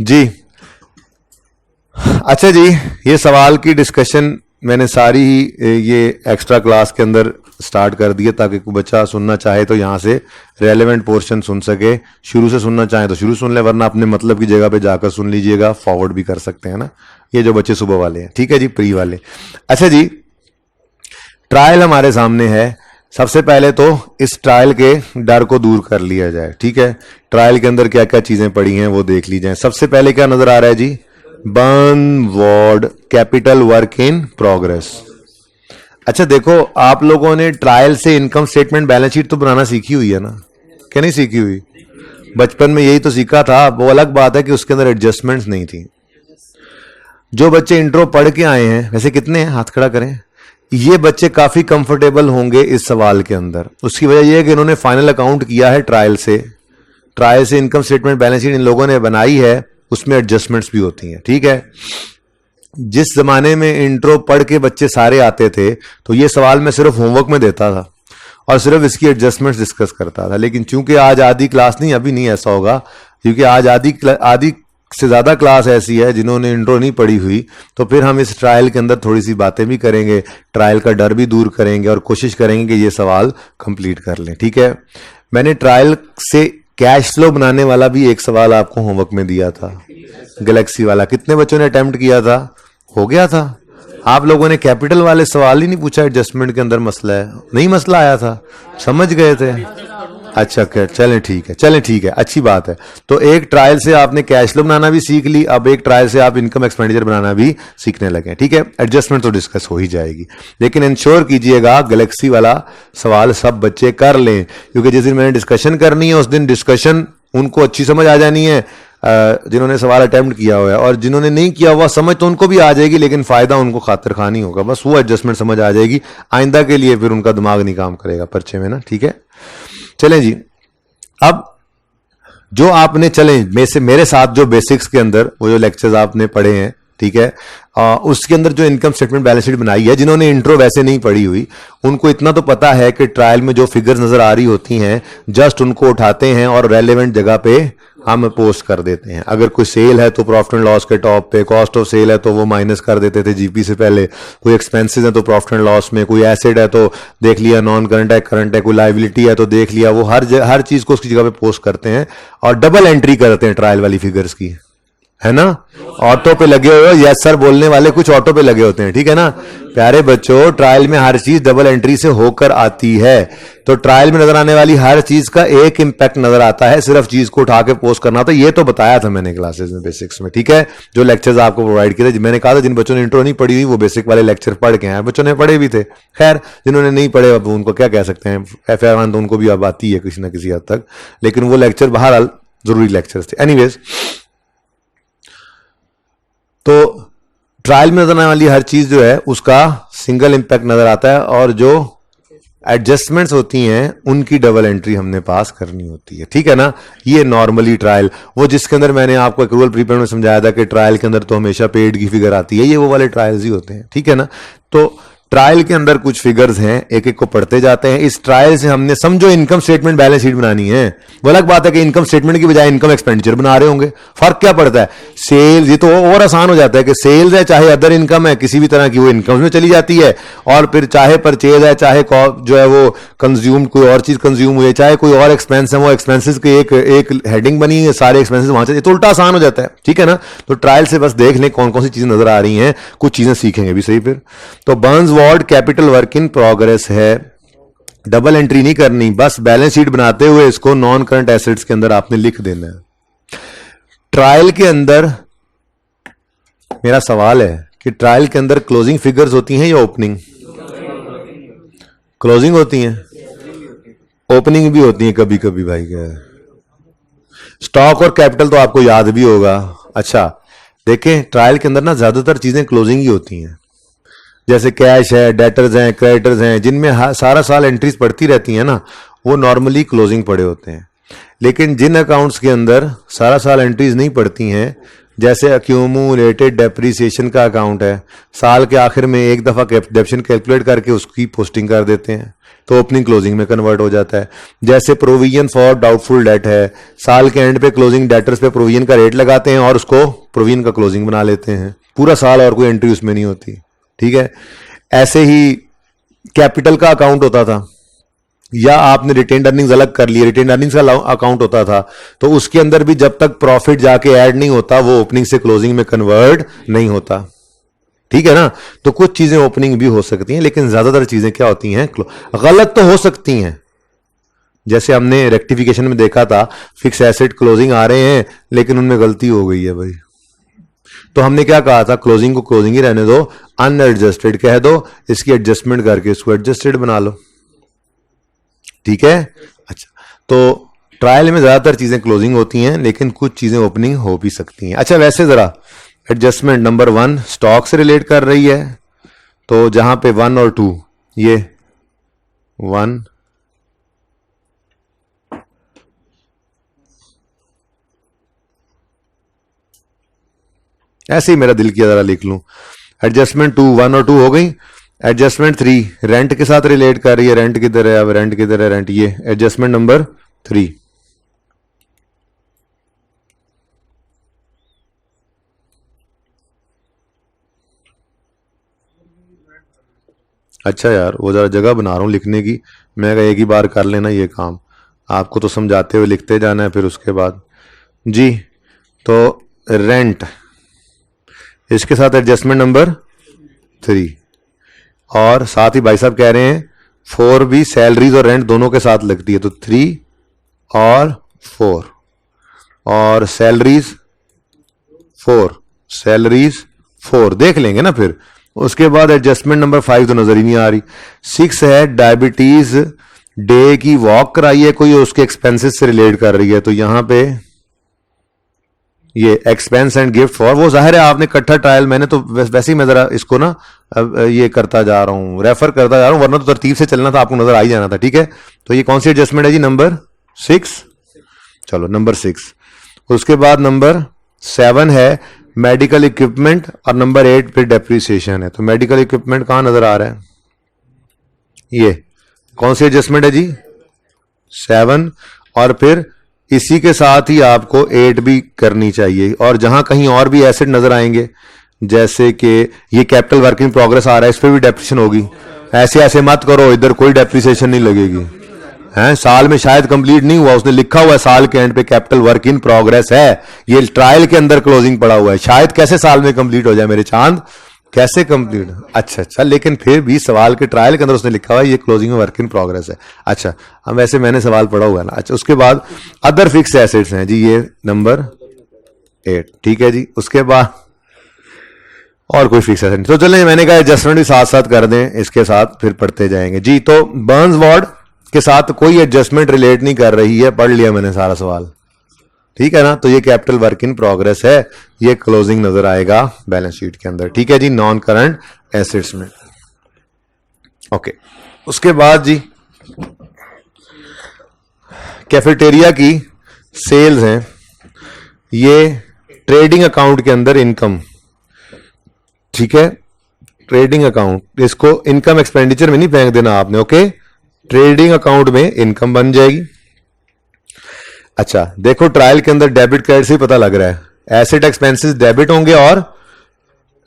जी। अच्छा जी, ये सवाल की डिस्कशन मैंने सारी ही ये एक्स्ट्रा क्लास के अंदर स्टार्ट कर दिए ताकि कोई बच्चा सुनना चाहे तो यहाँ से रेलेवेंट पोर्शन सुन सके, शुरू से सुनना चाहे तो शुरू सुन ले, वरना अपने मतलब की जगह पे जाकर सुन लीजिएगा, फॉरवर्ड भी कर सकते हैं ना, ये जो बच्चे सुबह वाले हैं। ठीक है जी, प्री वाले। अच्छा जी, ट्रायल हमारे सामने है। सबसे पहले तो इस ट्रायल के डर को दूर कर लिया जाए। ठीक है, ट्रायल के अंदर क्या क्या चीजें पड़ी हैं वो देख ली जाए। सबसे पहले क्या नजर आ रहा है जी? Burn ward capital work in progress. अच्छा देखो, आप लोगों ने ट्रायल से इनकम स्टेटमेंट बैलेंस शीट तो बनाना सीखी हुई है ना, क्या नहीं सीखी हुई? बचपन में यही तो सीखा था। वो अलग बात है कि उसके अंदर एडजस्टमेंट्स नहीं थी। जो बच्चे इंट्रो पढ़ के आए हैं, वैसे कितने हैं, हाथ खड़ा करें, ये बच्चे काफी कंफर्टेबल होंगे इस सवाल के अंदर। उसकी वजह यह है कि इन्होंने फाइनल अकाउंट किया है ट्रायल से। ट्रायल से income statement balance sheet in लोगों ने बनाई है, उसमें एडजस्टमेंट्स भी होती हैं। ठीक है, जिस जमाने में इंट्रो पढ़ के बच्चे सारे आते थे तो ये सवाल मैं सिर्फ होमवर्क में देता था और सिर्फ इसकी एडजस्टमेंट्स डिस्कस करता था। लेकिन चूंकि आज आधी क्लास नहीं, अभी नहीं ऐसा होगा, क्योंकि आज आधी से ज्यादा क्लास ऐसी है जिन्होंने इंट्रो नहीं पढ़ी हुई, तो फिर हम इस ट्रायल के अंदर थोड़ी सी बातें भी करेंगे, ट्रायल का डर भी दूर करेंगे और कोशिश करेंगे कि ये सवाल कंप्लीट कर लें। ठीक है, मैंने ट्रायल से कैश फ्लो बनाने वाला भी एक सवाल आपको होमवर्क में दिया था, गैलेक्सी वाला। कितने बच्चों ने अटेम्प्ट किया था? हो गया था। आप लोगों ने कैपिटल वाले सवाल ही नहीं पूछा, एडजस्टमेंट के अंदर मसला है, नहीं मसला आया था, समझ गए थे। अच्छा क्या, चलें ठीक है, चलें ठीक है, अच्छी बात है। तो एक ट्रायल से आपने कैश फ्लो बनाना भी सीख ली, अब एक ट्रायल से आप इनकम एक्सपेंडिचर बनाना भी सीखने लगे। ठीक है, एडजस्टमेंट तो डिस्कस हो ही जाएगी, लेकिन इंश्योर कीजिएगा गैलेक्सी वाला सवाल सब बच्चे कर लें, क्योंकि जिस दिन मैंने डिस्कशन करनी है उस दिन डिस्कशन उनको अच्छी समझ आ जानी है, जिन्होंने सवाल अटेम्प्ट किया हुआ है, और जिन्होंने नहीं किया हुआ समझ तो उनको भी आ जाएगी, लेकिन फायदा उनको खातिर खानी होगा, बस वो एडजस्टमेंट समझ आ जाएगी। आइंदा के लिए फिर उनका दिमाग नहीं काम करेगा पर्चे में ना। ठीक है, चलें जी। अब जो आपने, चलें मेरे साथ जो बेसिक्स के अंदर वो जो लेक्चर्स आपने पढ़े हैं, ठीक है, उसके अंदर जो इनकम स्टेटमेंट बैलेंस शीट बनाई है, जिन्होंने इंट्रो वैसे नहीं पढ़ी हुई उनको इतना तो पता है कि ट्रायल में जो फिगर्स नजर आ रही होती हैं जस्ट उनको उठाते हैं और रेलेवेंट जगह पे हम पोस्ट कर देते हैं। अगर कोई सेल है तो प्रॉफिट एंड लॉस के टॉप पे, कॉस्ट ऑफ सेल है तो वो माइनस कर देते थे जीपी से पहले, कोई एक्सपेंसेस है तो प्रॉफिट एंड लॉस में, कोई एसेट है तो देख लिया नॉन करंट है, करंट है, कोई लाइबिलिटी है तो देख लिया, वो हर चीज को उसकी जगह पे पोस्ट करते हैं और डबल एंट्री करते हैं ट्रायल वाली फिगर्स की, है ना। ऑटो पे लगे हुए हो, यस सर बोलने वाले कुछ ऑटो पे लगे होते हैं, ठीक है ना। प्यारे बच्चों, ट्रायल में हर चीज डबल एंट्री से होकर आती है, तो ट्रायल में नजर आने वाली हर चीज का एक इंपैक्ट नजर आता है, सिर्फ चीज को उठा के पोस्ट करना था। ये तो बताया था मैंने क्लासेस में बेसिक्स में, ठीक है, जो लेक्चर्स आपको प्रोवाइड किए थे। मैंने कहा था जिन बच्चों ने इंट्रो नहीं पढ़ी हुई वो बेसिक वाले लेक्चर पढ़ के आए, बच्चों ने पढ़े भी थे। खैर, जिन्होंने नहीं पढ़े अब उनको क्या कह सकते हैं, FR1 तो उनको भी अब आती है किसी ना किसी हद तक, लेकिन वो लेक्चर बहरहाल जरूरी लेक्चर्स थे। एनीवेज, तो ट्रायल में नजर आने वाली हर चीज जो है उसका सिंगल इंपैक्ट नजर आता है, और जो एडजस्टमेंट्स होती हैं उनकी डबल एंट्री हमने पास करनी होती है, ठीक है ना। ये नॉर्मली ट्रायल, वो जिसके अंदर मैंने आपको एक्रूअल प्रीपेड में समझाया था कि ट्रायल के अंदर तो हमेशा पेड की फिगर आती है, ये वो वाले ट्रायल्स ही होते हैं, ठीक है ना। तो ट्रायल के अंदर कुछ फिगर्स हैं, एक एक को पढ़ते जाते हैं। इस ट्रायल से हमने, समझो इनकम स्टेटमेंट बैलेंस शीट बनानी है, वो अलग बात है कि इनकम स्टेटमेंट की बजाय इनकम एक्सपेंडिचर बना रहे होंगे, फर्क क्या पड़ता है। सेल्स, ये तो और आसान हो जाता है कि सेल्स है चाहे अदर इनकम है, किसी भी तरह की वो इनकम में चली जाती है, और फिर चाहे परचेज है, चाहे जो है वो कंज्यूम, कोई और चीज कंज्यूम हुई है, चाहे कोई और एक्सपेंस है, वो एक्सपेंसेस की एक हेडिंग बनी है, सारे एक्सपेंसेस वहां से, तो उल्टा आसान हो जाता है, ठीक है ना। तो ट्रायल से बस देख लें कौन कौन सी चीजें नजर आ रही हैं, कुछ चीजें सीखेंगे भी सही फिर। तो burns ward capital work in progress है, डबल एंट्री नहीं करनी, बस बैलेंस शीट बनाते हुए इसको नॉन करंट एसेट्स के अंदर आपने लिख देना है। ट्रायल के अंदर मेरा सवाल है कि ट्रायल के अंदर क्लोजिंग फिगर्स होती हैं या ओपनिंग? क्लोजिंग होती हैं, ओपनिंग भी होती हैं कभी कभी भाई। क्या स्टॉक और कैपिटल तो आपको याद भी होगा। अच्छा देखें, ट्रायल के अंदर ना ज्यादातर चीजें क्लोजिंग ही होती हैं, जैसे कैश है, डेटर्स हैं, क्रेडिटर्स हैं, जिनमें सारा साल एंट्रीज पड़ती रहती हैं ना, वो नॉर्मली क्लोजिंग पड़े होते हैं। लेकिन जिन अकाउंट्स के अंदर सारा साल एंट्रीज नहीं पड़ती हैं जैसे अक्यूमुलेटेड डेप्रिसिएशन का अकाउंट है, साल के आखिर में एक दफ़ा डेप्शन कैलकुलेट करके उसकी पोस्टिंग कर देते हैं तो ओपनिंग क्लोजिंग में कन्वर्ट हो जाता है। जैसे प्रोविजन फॉर डाउटफुल डेट है, साल के एंड पे क्लोजिंग डेटर्स पे प्रोविजन का रेट लगाते हैं और उसको प्रोविजन का क्लोजिंग बना लेते हैं पूरा साल, और कोई एंट्री उसमें नहीं होती। ठीक है, ऐसे ही कैपिटल का अकाउंट होता था, या आपने रिटेन्ड अर्निंग्स अलग कर लिए, रिटेन्ड अर्निंग्स का अकाउंट होता था, तो उसके अंदर भी जब तक प्रॉफिट जाके ऐड नहीं होता वो ओपनिंग से क्लोजिंग में कन्वर्ट नहीं होता। ठीक है ना, तो कुछ चीजें ओपनिंग भी हो सकती हैं, लेकिन ज्यादातर चीजें क्या होती हैं, गलत तो हो सकती हैं। जैसे हमने रेक्टिफिकेशन में देखा था, फिक्स एसेट क्लोजिंग आ रहे हैं लेकिन उनमें गलती हो गई है भाई, तो हमने क्या कहा था, क्लोजिंग को क्लोजिंग ही रहने दो, अनएडजस्टेड कह दो, इसकी एडजस्टमेंट करके इसको एडजस्टेड बना लो। ठीक है, अच्छा, तो ट्रायल में ज्यादातर चीजें क्लोजिंग होती हैं लेकिन कुछ चीजें ओपनिंग हो भी सकती हैं। अच्छा, वैसे जरा एडजस्टमेंट नंबर 1 स्टॉक से रिलेट कर रही है, तो जहां पे 1 और 2, ये 1 ऐसे ही मेरा दिल किया जरा लिख लूं, एडजस्टमेंट 2 1 और 2 हो गई। एडजस्टमेंट 3 रेंट के साथ रिलेट कर रही है, रेंट किधर है, अब रेंट किधर है, रेंट, ये एडजस्टमेंट नंबर 3। अच्छा यार, वो जरा जगह बना रहा हूं लिखने की, मैं एक ही बार कर लेना ये काम, आपको तो समझाते हुए लिखते जाना है फिर उसके बाद जी। तो रेंट, इसके साथ एडजस्टमेंट नंबर 3, और साथ ही भाई साहब कह रहे हैं 4 भी सैलरीज और रेंट दोनों के साथ लगती है, तो 3 और 4, और सैलरीज 4 देख लेंगे ना फिर। उसके बाद एडजस्टमेंट नंबर 5 तो नजर ही नहीं आ रही। 6 है डायबिटीज डे की वॉक कराई है कोई, उसके एक्सपेंसेस से रिलेट कर रही है, तो यहां पे ये एक्सपेंस एंड गिफ्ट फॉर, वो जाहिर है आपने इकट्ठा ट्रायल, मैंने तो वैसे ही मैं जरा इसको ना ये करता जा रहा हूं, रेफर करता जा रहा हूं, वरना तो तरतीब से चलना था, आपको नजर आ ही जाना था। ठीक है, तो ये कौन सी एडजस्टमेंट है जी, नंबर 6। चलो नंबर 6। उसके बाद नंबर 7 है मेडिकल इक्विपमेंट, और नंबर 8 पे डेप्रिसिएशन है, तो मेडिकल इक्विपमेंट कहां नजर आ रहा है, ये कौन सी एडजस्टमेंट है जी, 7, और फिर इसी के साथ ही आपको 8 भी करनी चाहिए। और जहां कहीं और भी एसेट नजर आएंगे, जैसे कि ये कैपिटल वर्क इन प्रोग्रेस आ रहा है, इस पर भी डेप्रिसिएशन होगी, ऐसे ऐसे मत करो, इधर कोई डेप्रिसिएशन नहीं लगेगी, हैं, साल में शायद कंप्लीट नहीं हुआ, उसने लिखा हुआ है साल के एंड पे कैपिटल वर्क इन प्रोग्रेस है, ये ट्रायल के अंदर क्लोजिंग पड़ा हुआ है, शायद कैसे साल में कंप्लीट हो जाए मेरे चांद, कैसे कंप्लीट, अच्छा, लेकिन फिर भी सवाल के ट्रायल के अंदर उसने लिखा हुआ है ये क्लोजिंग में वर्क इन प्रोग्रेस है। अच्छा, अब वैसे मैंने सवाल पढ़ा हुआ है ना। अच्छा, उसके बाद अदर फिक्स एसेट्स हैं जी, ये नंबर 8। ठीक है जी, उसके बाद और कोई फिक्स एसेट, तो चलें, मैंने कहा एडजस्टमेंट भी साथ साथ कर दें, इसके साथ फिर पढ़ते जाएंगे जी। तो बर्न्स वार्ड के साथ कोई एडजस्टमेंट रिलेट नहीं कर रही है, पढ़ लिया मैंने सारा सवाल, ठीक है ना। तो ये कैपिटल वर्क इन प्रोग्रेस है, ये क्लोजिंग नजर आएगा बैलेंस शीट के अंदर। ठीक है जी, नॉन करंट एसेट्स में। ओके, उसके बाद जी कैफेटेरिया की सेल्स हैं, ये ट्रेडिंग अकाउंट के अंदर इनकम, ठीक है, ट्रेडिंग अकाउंट, इसको इनकम एक्सपेंडिचर में नहीं फेंक देना आपने, ओके, ट्रेडिंग अकाउंट में इनकम बन जाएगी। अच्छा, देखो ट्रायल के अंदर डेबिट क्रेडिट से पता लग रहा है, एसेट एक्सपेंसेस डेबिट होंगे और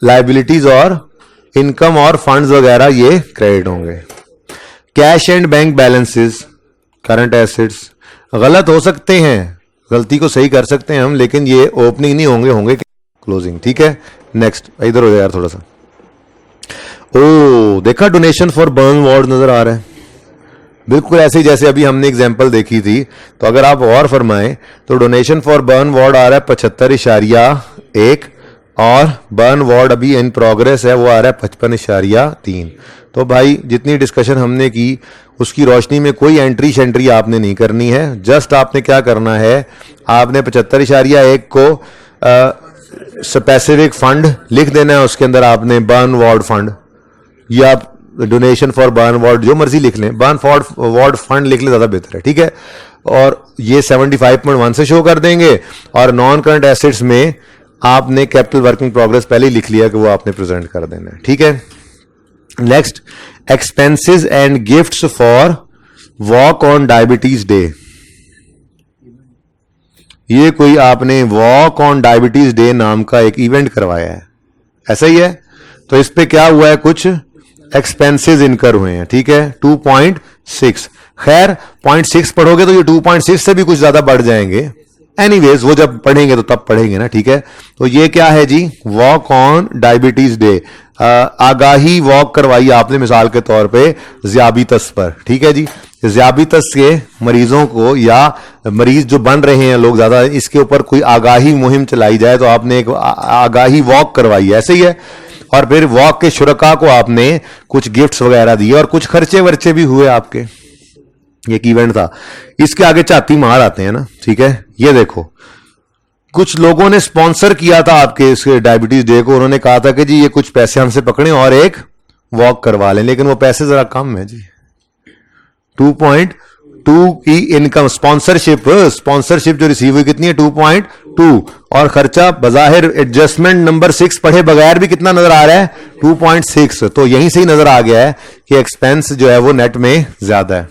लाइबिलिटीज और इनकम और फंड्स वगैरह ये क्रेडिट होंगे। Cash and bank balances, current assets, गलत हो सकते हैं, गलती को सही कर सकते हैं हम, लेकिन ये ओपनिंग नहीं होंगे, होंगे क्लोजिंग। ठीक है, नेक्स्ट इधर हो जाए यार थोड़ा सा। ओ देखा, डोनेशन फॉर बर्न वार्ड नजर आ रहा है, बिल्कुल ऐसे ही जैसे अभी हमने एग्जांपल देखी थी। तो अगर आप और फरमाएं तो डोनेशन फॉर बर्न वार्ड आ रहा है 75.1, और बर्न वार्ड अभी इन प्रोग्रेस है, वो आ रहा है 55.3। तो भाई जितनी डिस्कशन हमने की उसकी रोशनी में कोई एंट्री शेंट्री आपने नहीं करनी है, जस्ट आपने क्या करना है, आपने 75.1 को स्पेसिफिक फंड लिख देना है, उसके अंदर आपने बर्न वार्ड फंड या डोनेशन फॉर बर्न वार्ड जो मर्जी लिख लें, बर्न वार्ड फंड लिख ले, ज्यादा बेहतर है। ठीक है, और ये 75.1 से शो कर देंगे, और नॉन करंट एसेट्स में आपने कैपिटल वर्किंग प्रोग्रेस पहले ही लिख लिया कि वो आपने प्रेजेंट कर देना है, ठीक है। Next, expenses and gifts for walk on diabetes day. ये कोई आपने वॉक ऑन डायबिटीज डे नाम का एक इवेंट करवाया है, ऐसा ही है। तो इस पे क्या हुआ है, कुछ एक्सपेंसेस इनकर हुए हैं, ठीक है, 2.6। खैर 0.6 पढ़ोगे तो ये 2.6 से भी कुछ ज्यादा बढ़ जाएंगे। एनीवेज वो जब पढ़ेंगे तो तब पढ़ेंगे ना, ठीक है। तो ये क्या है जी, वॉक ऑन डायबिटीज डे, आगाही वॉक करवाई आपने मिसाल के तौर पे ज़ियाबितस पर, ठीक है जी। ज़ियाबितस के मरीजों को या मरीज जो बन रहे हैं लोग ज्यादा, इसके ऊपर कोई आगाही मुहिम चलाई जाए तो आपने एक आगाही वॉक करवाई है, ऐसे ही है। और फिर वॉक के शुरका को आपने कुछ गिफ्ट्स वगैरह दिए और कुछ खर्चे वर्चे भी हुए आपके, एक इवेंट था। इसके आगे चाती मार आते हैं ना, ठीक है। ये देखो कुछ लोगों ने स्पॉन्सर किया था आपके इस डायबिटीज डे को, उन्होंने कहा था कि जी ये कुछ पैसे हमसे पकड़े और एक वॉक करवा लें, लेकिन वो पैसे जरा कम है जी। 2.2 की इनकम, स्पॉन्सरशिप जो रिसीव हुई कितनी है, 2.2। और खर्चा बजाहिर एडजस्टमेंट नंबर 6 पढ़े बगैर भी कितना नजर आ रहा है, 2.6। तो यहीं से ही नजर आ गया है कि एक्सपेंस जो है वो नेट में ज्यादा है।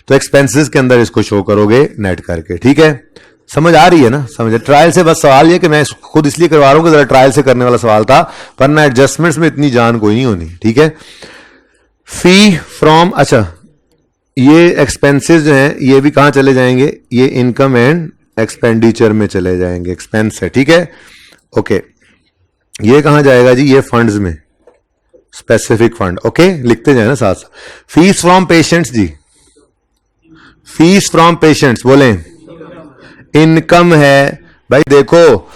तो एक्सपेंसेस के अंदर इसको शो करोगे नेट करके, ठीक है। समझ आ रही है ना, समझ। ट्रायल से बस सवाल ये कि मैं खुद इसलिए करवा रहा हूं कि जरा ट्रायल से करने वाला सवाल था, वरना एडजस्टमेंट्स में इतनी जान कोई नहीं होनी, ठीक है। फी फ्रॉम, अच्छा ये एक्सपेंसेस जो हैं ये भी कहां चले जाएंगे, ये इनकम एंड एक्सपेंडिचर में चले जाएंगे, एक्सपेंस है, ठीक है, ओके। ये कहां जाएगा जी, ये फंड्स में, स्पेसिफिक फंड, ओके, लिखते जाए ना साथ साथ। फीस फ्रॉम पेशेंट्स जी, फीस फ्रॉम पेशेंट्स बोले, इनकम है भाई। देखो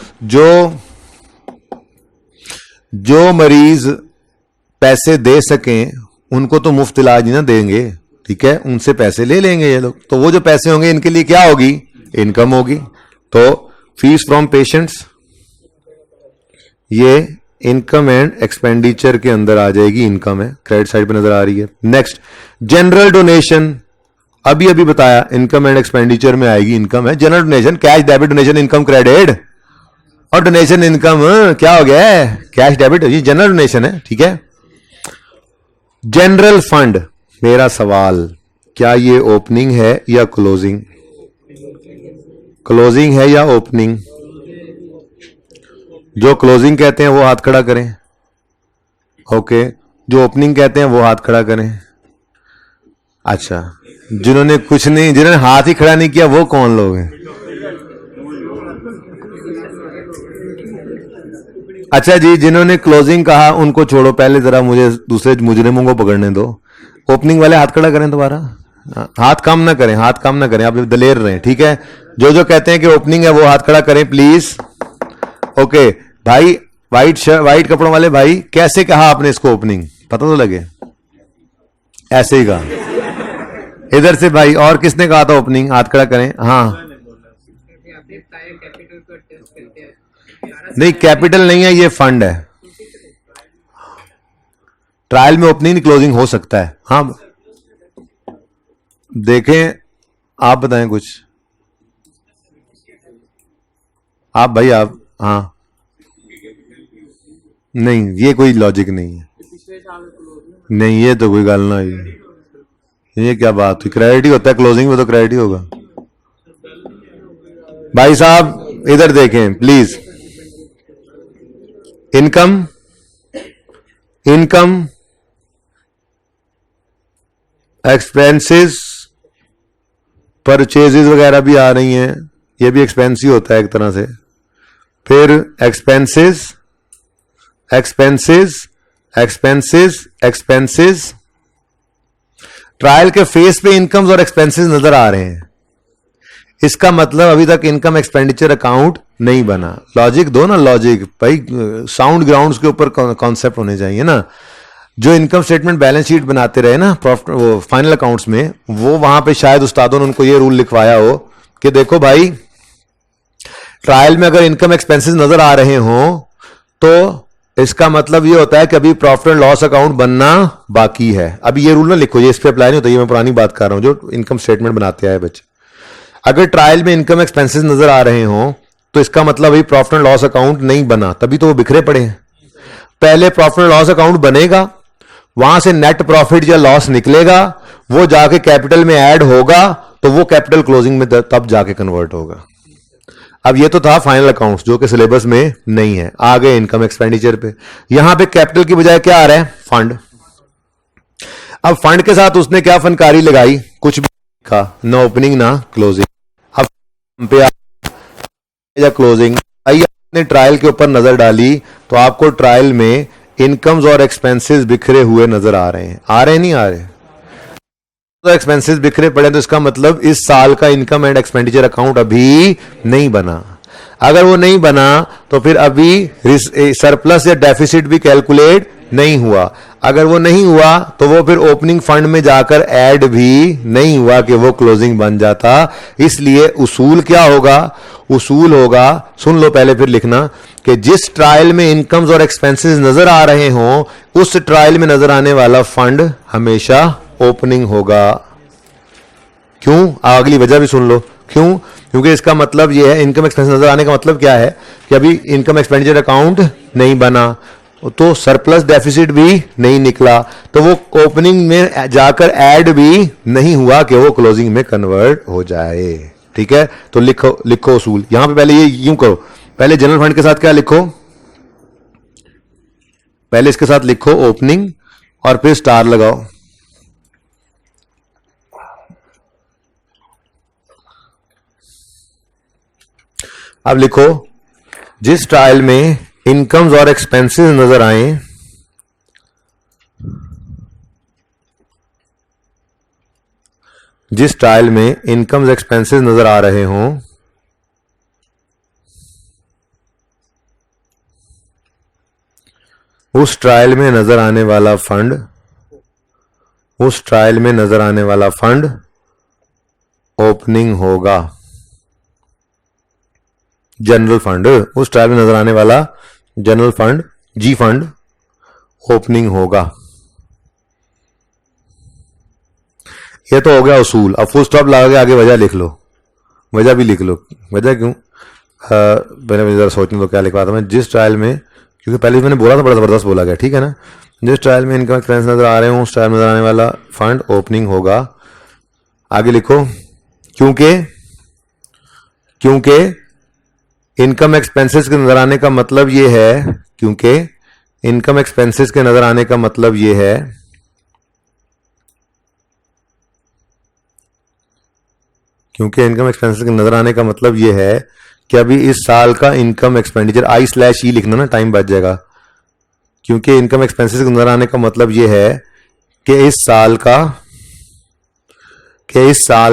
जो मरीज पैसे दे सकें उनको तो मुफ्त इलाज ना देंगे, ठीक है, उनसे पैसे ले लेंगे ये लोग, तो वो जो पैसे होंगे इनके लिए क्या होगी, इनकम होगी। तो फीस फ्रॉम पेशेंट्स ये इनकम एंड एक्सपेंडिचर के अंदर आ जाएगी, इनकम है, क्रेडिट साइड पे नजर आ रही है। नेक्स्ट, जनरल डोनेशन, अभी बताया इनकम एंड एक्सपेंडिचर में आएगी, इनकम है। General donation, cash debit donation income credit, और डोनेशन इनकम क्या हो गया है, कैश डेबिट, ये जनरल डोनेशन है, ठीक है। जनरल फंड, मेरा सवाल, क्या ये ओपनिंग है या क्लोजिंग, क्लोजिंग है या ओपनिंग? जो क्लोजिंग कहते हैं वो हाथ खड़ा करें, ओके। जो ओपनिंग कहते हैं वो हाथ खड़ा करें। अच्छा, जिन्होंने कुछ नहीं, जिन्होंने हाथ ही खड़ा नहीं किया वो कौन लोग हैं? अच्छा जी, जिन्होंने क्लोजिंग कहा उनको छोड़ो, पहले जरा मुझे दूसरे मुजरिमों को पकड़ने दो। ओपनिंग वाले हाथ खड़ा करें दोबारा, हाथ कम ना करें, हाथ कम ना करें, आप दलेर रहे, ठीक है। जो कहते हैं कि ओपनिंग है वो हाथ खड़ा करें प्लीज, ओके। भाई वाइट कपड़ों वाले भाई, कैसे कहा आपने इसको ओपनिंग, पता तो लगे, ऐसे ही कहा। इधर से भाई, और किसने कहा था ओपनिंग, हाथ खड़ा करें। हाँ नहीं, कैपिटल नहीं है, ये फंड है। ट्रायल में ओपनिंग क्लोजिंग हो सकता है, हाँ। देखें, आप बताएं कुछ, आप भाई, आप, हाँ नहीं, ये कोई लॉजिक नहीं है, नहीं ये तो कोई गल ना हुई, ये क्या बात हुई, क्रेडिट ही होता है क्लोजिंग में, तो क्रेडिट ही होगा। भाई साहब इधर देखें please, income, income, expenses, purchases वगैरह भी आ रही हैं, ये भी एक्सपेंस ही होता है एक तरह से। फिर expenses, expenses, expenses, expenses, trial के फेस पे इनकम्स और एक्सपेंसेस नजर आ रहे हैं, इसका मतलब अभी तक इनकम एक्सपेंडिचर अकाउंट नहीं बना। लॉजिक दो ना, लॉजिक भाई, साउंड ग्राउंड्स के ऊपर कॉन्सेप्ट होने चाहिए ना। जो इनकम स्टेटमेंट बैलेंस शीट बनाते रहे ना प्रॉफिट, वो फाइनल अकाउंट्स में, वो वहां पे शायद उस्तादों ने उनको ये रूल लिखवाया हो कि देखो भाई, ट्रायल में अगर इनकम एक्सपेंसेस नजर आ रहे हो तो इसका मतलब ये होता है कि अभी प्रॉफिट एंड लॉस अकाउंट बनना बाकी है। अभी ये रूल ना लिखो, ये इस पे अप्लाई नहीं होता, ये मैं पुरानी बात कर रहा हूं, जो इनकम स्टेटमेंट बनाते आए बच्चे। अगर ट्रायल में इनकम एक्सपेंसेस नजर आ रहे हो तो इसका मतलब अभी प्रॉफिट एंड लॉस अकाउंट नहीं बना, तभी तो वो बिखरे पड़े हैं। पहले प्रॉफिट एंड लॉस अकाउंट बनेगा, वहां से नेट प्रॉफिट या लॉस निकलेगा, वो जाके कैपिटल में ऐड होगा, तो वो कैपिटल क्लोजिंग में तब जाके कन्वर्ट होगा। अब ये तो था फाइनल अकाउंट्स जो कि सिलेबस में नहीं है। आगे इनकम एक्सपेंडिचर पे, यहां पे कैपिटल की बजाय क्या आ रहा है? फंड। अब फंड के साथ उसने क्या फनकारी लगाई? कुछ भी लिखा, ना ओपनिंग ना क्लोजिंग। अब पे या क्लोजिंग, आइए आपने ट्रायल के ऊपर नजर डाली तो आपको ट्रायल में इनकम्स और एक्सपेंसेस बिखरे हुए नजर आ रहे हैं। आ रहे नहीं आ रहे? तो एक्सपेंसेस बिखरे पड़े, तो इसका मतलब इस साल का इनकम एंड एक्सपेंडिचर अकाउंट अभी नहीं बना। अगर वो नहीं बना तो फिर अभी सरप्लस या डेफिसिट भी कैलकुलेट नहीं हुआ। अगर वो नहीं हुआ तो वो फिर ओपनिंग फंड में जाकर ऐड भी नहीं हुआ कि वो क्लोजिंग बन जाता। इसलिए उसूल क्या होगा? उसूल होगा, सुन लो पहले फिर लिखना, कि जिस ट्रायल में इनकम्स और एक्सपेंसेस नजर आ रहे हों उस ट्रायल में नजर आने वाला फंड हमेशा ओपनिंग होगा। क्यों? अगली वजह भी सुन लो क्यों। क्योंकि इसका मतलब यह है, इनकम एक्सपेंस नजर आने का मतलब क्या है कि अभी इनकम एक्सपेंडिचर अकाउंट नहीं बना, तो सरप्लस डेफिसिट भी नहीं निकला, तो वो ओपनिंग में जाकर ऐड भी नहीं हुआ कि वो क्लोजिंग में कन्वर्ट हो जाए। ठीक है, तो लिखो उसूल। यहां पे पहले ये यूं करो, पहले जनरल फंड के साथ क्या लिखो? पहले इसके साथ लिखो ओपनिंग और फिर स्टार लगाओ। अब लिखो, जिस ट्रायल में इनकम्स और एक्सपेंसेस नजर आए, जिस ट्रायल में इनकम्स एक्सपेंसेस नजर आ रहे हों उस ट्रायल में नजर आने वाला फंड, उस ट्रायल में नजर आने वाला फंड ओपनिंग होगा। जनरल फंड, उस ट्रायल में नजर आने वाला जनरल फंड, जी फंड, ओपनिंग होगा। ये तो हो गया उसूल। अब फुल स्टॉप लगा के आगे वजह लिख लो, वजह भी लिख लो। वजह क्यों? मैंने जरा सोचने दो क्या लिखवा था मैं। जिस ट्रायल में, क्योंकि पहले मैंने बोला था, बड़ा जबरदस्त बोला गया, ठीक है ना। जिस ट्रायल में इनकम एक्सपेंस नजर आ रहे हो उस ट्रायल में नजर आने वाला फंड ओपनिंग होगा। आगे लिखो, क्योंकि इनकम एक्सपेंसेस के नजर आने का मतलब ये है, क्योंकि इनकम एक्सपेंसेस के नजर आने का मतलब ये है, क्योंकि इनकम एक्सपेंसेस के नजर आने का मतलब ये है कि अभी इस साल का इनकम एक्सपेंडिचर, I/E लिखना ना, टाइम बच जाएगा। क्योंकि इनकम एक्सपेंसेस के नजर आने का मतलब ये है कि इस साल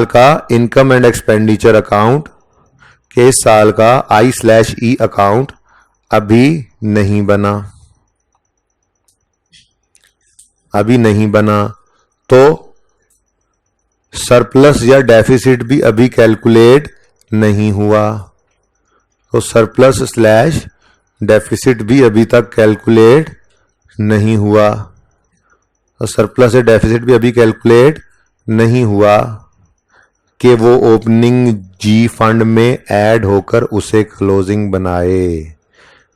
का इनकम एंड एक्सपेंडिचर अकाउंट, के इस साल का I/E अकाउंट अभी नहीं बना, अभी नहीं बना, तो सरप्लस या डेफिसिट भी अभी कैलकुलेट नहीं हुआ। तो सरप्लस स्लैश डेफिसिट भी अभी तक कैलकुलेट नहीं हुआ, तो सरप्लस या डेफिसिट भी अभी कैलकुलेट नहीं हुआ कि वो ओपनिंग जी फंड में ऐड होकर उसे क्लोजिंग बनाए,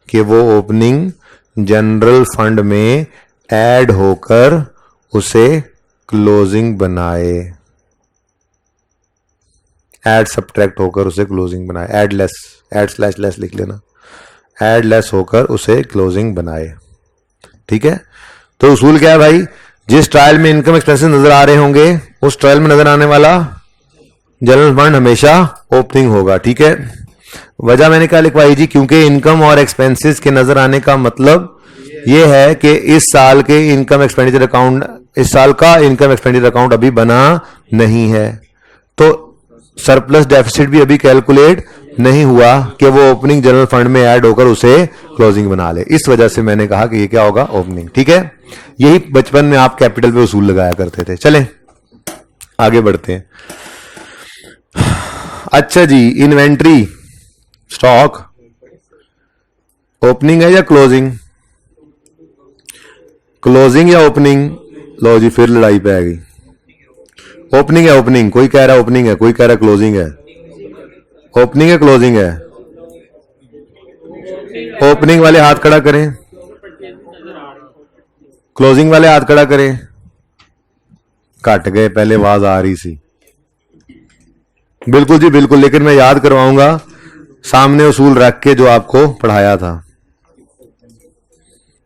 कि वो ओपनिंग जनरल फंड में ऐड होकर उसे क्लोजिंग बनाए, ऐड सब्ट्रैक्ट होकर उसे क्लोजिंग बनाए, add less, add slash less लिख लेना, ऐड लेस होकर उसे क्लोजिंग बनाए। ठीक है, तो उसूल क्या है भाई? जिस ट्रायल में इनकम एक्सपेंसेस नजर आ रहे होंगे उस ट्रायल में नजर आने वाला जनरल फंड हमेशा ओपनिंग होगा। ठीक है, वजह मैंने क्या लिखवाई जी? क्योंकि इनकम और एक्सपेंसेस के नजर आने का मतलब यह है कि इस साल के इनकम एक्सपेंडिचर अकाउंट, इस साल का इनकम एक्सपेंडिचर अकाउंट अभी बना नहीं है, तो सरप्लस डेफिसिट भी अभी कैलकुलेट नहीं हुआ कि वो ओपनिंग जनरल फंड में ऐड होकर उसे क्लोजिंग बना ले। इस वजह से मैंने कहा कि ये क्या होगा? ओपनिंग। ठीक है, यही बचपन में आप कैपिटल पे उसूल लगाया करते थे। चलें आगे बढ़ते हैं। अच्छा जी, इन्वेंट्री स्टॉक ओपनिंग है या क्लोजिंग? क्लोजिंग या ओपनिंग? लो जी, फिर लड़ाई पे आ गई। ओपनिंग है, ओपनिंग। कोई कह रहा है ओपनिंग है, कोई कह रहा है क्लोजिंग है। ओपनिंग है क्लोजिंग है? ओपनिंग वाले हाथ खड़ा करें, क्लोजिंग वाले हाथ खड़ा करें। कट गए, पहले आवाज आ रही सी। बिल्कुल जी बिल्कुल, लेकिन मैं याद करवाऊंगा सामने उसूल रख के जो आपको पढ़ाया था,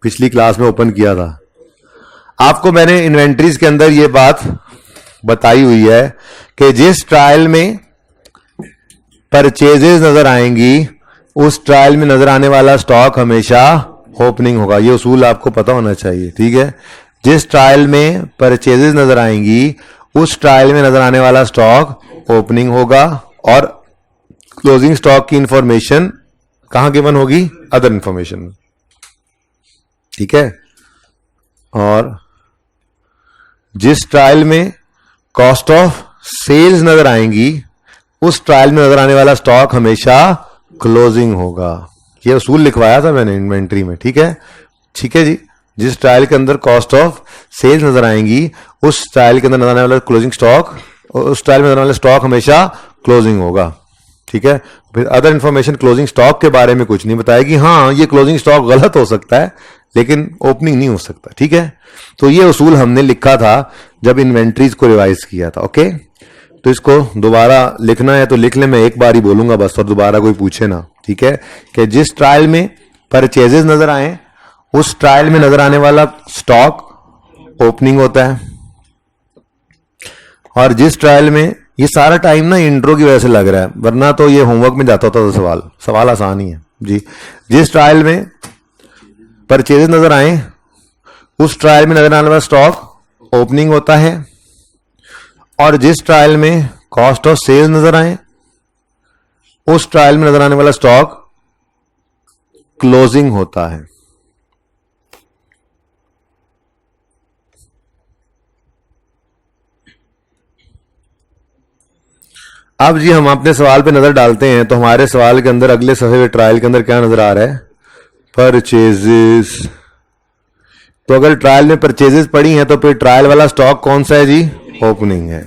पिछली क्लास में ओपन किया था आपको मैंने। इन्वेंट्रीज के अंदर ये बात बताई हुई है कि जिस ट्रायल में परचेजेस नजर आएंगी उस ट्रायल में नजर आने वाला स्टॉक हमेशा ओपनिंग होगा। ये उसूल आपको पता होना चाहिए, ठीक है। जिस ट्रायल में परचेजेस नजर आएंगी उस ट्रायल में नजर आने वाला स्टॉक ओपनिंग होगा और क्लोजिंग स्टॉक की इंफॉर्मेशन कहां गिवन होगी? अदर इंफॉर्मेशन, ठीक है। और जिस ट्रायल में कॉस्ट ऑफ सेल्स नजर आएंगी उस ट्रायल में नजर आने वाला स्टॉक हमेशा क्लोजिंग होगा। ये उसूल लिखवाया था मैंने इन्वेंट्री में, ठीक है। ठीक है जी, जिस ट्रायल के अंदर कॉस्ट ऑफ सेल्स नजर आएंगी उस ट्रायल के अंदर नजर आने वाला क्लोजिंग स्टॉक, उस ट्रायल में नजर आने वाला स्टॉक हमेशा क्लोजिंग होगा, ठीक है। फिर अदर इंफॉर्मेशन क्लोजिंग स्टॉक के बारे में कुछ नहीं बताएगी। हाँ, ये क्लोजिंग स्टॉक गलत हो सकता है लेकिन ओपनिंग नहीं हो सकता, ठीक है। तो ये उसूल हमने लिखा था जब इन्वेंट्रीज को रिवाइज किया था, ओके। तो इसको दोबारा लिखना है तो लिख ले, मैं एक बार ही बोलूंगा बस और दोबारा कोई पूछे ना, ठीक है। कि जिस ट्रायल में परचेजेस नजर आए उस ट्रायल में नजर आने वाला स्टॉक ओपनिंग होता है, और जिस ट्रायल में, ये सारा टाइम ना इंट्रो की वजह से लग रहा है वरना तो ये होमवर्क में जाता होता था सवाल आसान ही है जी। जिस ट्रायल में परचेजेस नजर आए उस ट्रायल में नजर आने वाला स्टॉक ओपनिंग होता है, और जिस ट्रायल में कॉस्ट ऑफ सेल्स नजर आए उस ट्रायल में नजर आने वाला स्टॉक क्लोजिंग होता है। अब जी हम अपने सवाल पे नजर डालते हैं। तो हमारे सवाल के अंदर अगले सफे पे ट्रायल के अंदर क्या नजर आ रहा है? परचेजेस। तो अगर ट्रायल में परचेजेस पड़ी हैं तो फिर ट्रायल वाला स्टॉक कौन सा है जी? ओपनिंग है।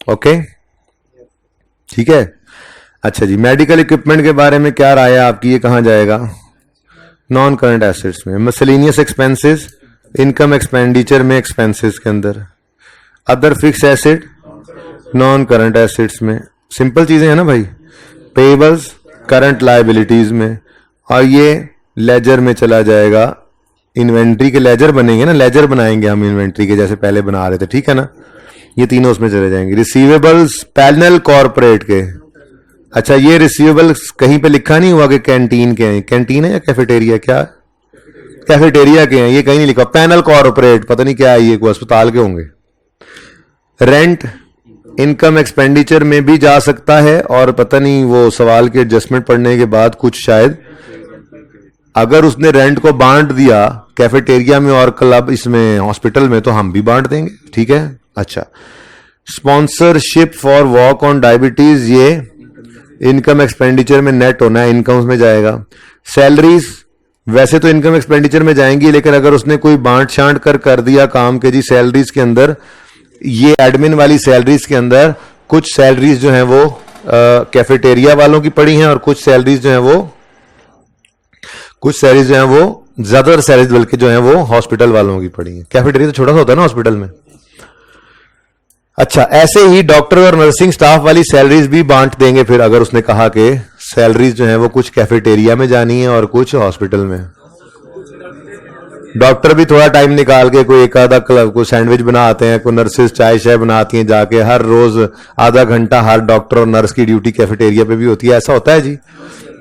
ओके, ठीक है। अच्छा जी, मेडिकल इक्विपमेंट के बारे में क्या राय है आपकी? ये कहां जाएगा? नॉन करंट एसेट्स में। मिसलेनियस एक्सपेंसेस इनकम एक्सपेंडिचर में एक्सपेंसेस के अंदर। Other fixed asset non current assets में। सिंपल चीजें हैं ना भाई। पेबल्स करंट लायबिलिटीज में, और ये लेजर में चला जाएगा। इन्वेंट्री के लेजर बनेंगे ना, लेजर बनाएंगे हम इन्वेंट्री के जैसे पहले बना रहे थे, ठीक है ना। ये तीनों उसमें चले जाएंगे। रिसीवेबल्स पैनल कॉर्पोरेट के। अच्छा, ये रिसीवेबल्स कहीं पे लिखा नहीं हुआ कि कैंटीन के हैं। कैंटीन है या कैफेटेरिया? क्या कैफेटेरिया के हैं, ये कहीं नहीं लिखा। पैनल कॉर्पोरेट पता नहीं क्या है, ये कोई अस्पताल के होंगे। रेंट इनकम एक्सपेंडिचर में भी जा सकता है, और पता नहीं वो सवाल के एडजस्टमेंट पढ़ने के बाद कुछ शायद अगर उसने रेंट को बांट दिया कैफेटेरिया में और क्लब इसमें हॉस्पिटल में तो हम भी बांट देंगे, ठीक है। अच्छा, sponsorship for walk on diabetes, ये इनकम एक्सपेंडिचर में नेट होना है, इनकम में जाएगा। सैलरीज वैसे तो इनकम एक्सपेंडिचर में जाएंगी, लेकिन अगर उसने कोई बांट छांट कर दिया काम के जी सैलरीज के अंदर, ये एडमिन वाली सैलरीज के अंदर कुछ सैलरीज जो हैं वो कैफेटेरिया वालों की पड़ी हैं, और कुछ सैलरीज जो हैं वो ज्यादातर सैलरीज बल्कि जो हैं वो हॉस्पिटल वालों की पड़ी हैं। कैफेटेरिया तो छोटा सा होता है ना हॉस्पिटल में। अच्छा, ऐसे ही डॉक्टर और नर्सिंग स्टाफ वाली सैलरीज भी बांट देंगे फिर, अगर उसने कहा कि सैलरीज जो है वो कुछ कैफेटेरिया में जानी है और कुछ हॉस्पिटल में। डॉक्टर भी थोड़ा टाइम निकाल के कोई एक आधा क्लब को सैंडविच बनाते हैं, कोई नर्सेज चाय शाय बनाती हैं जाके, हर रोज आधा घंटा हर डॉक्टर और नर्स की ड्यूटी कैफेटेरिया पे भी होती है। ऐसा होता है जी।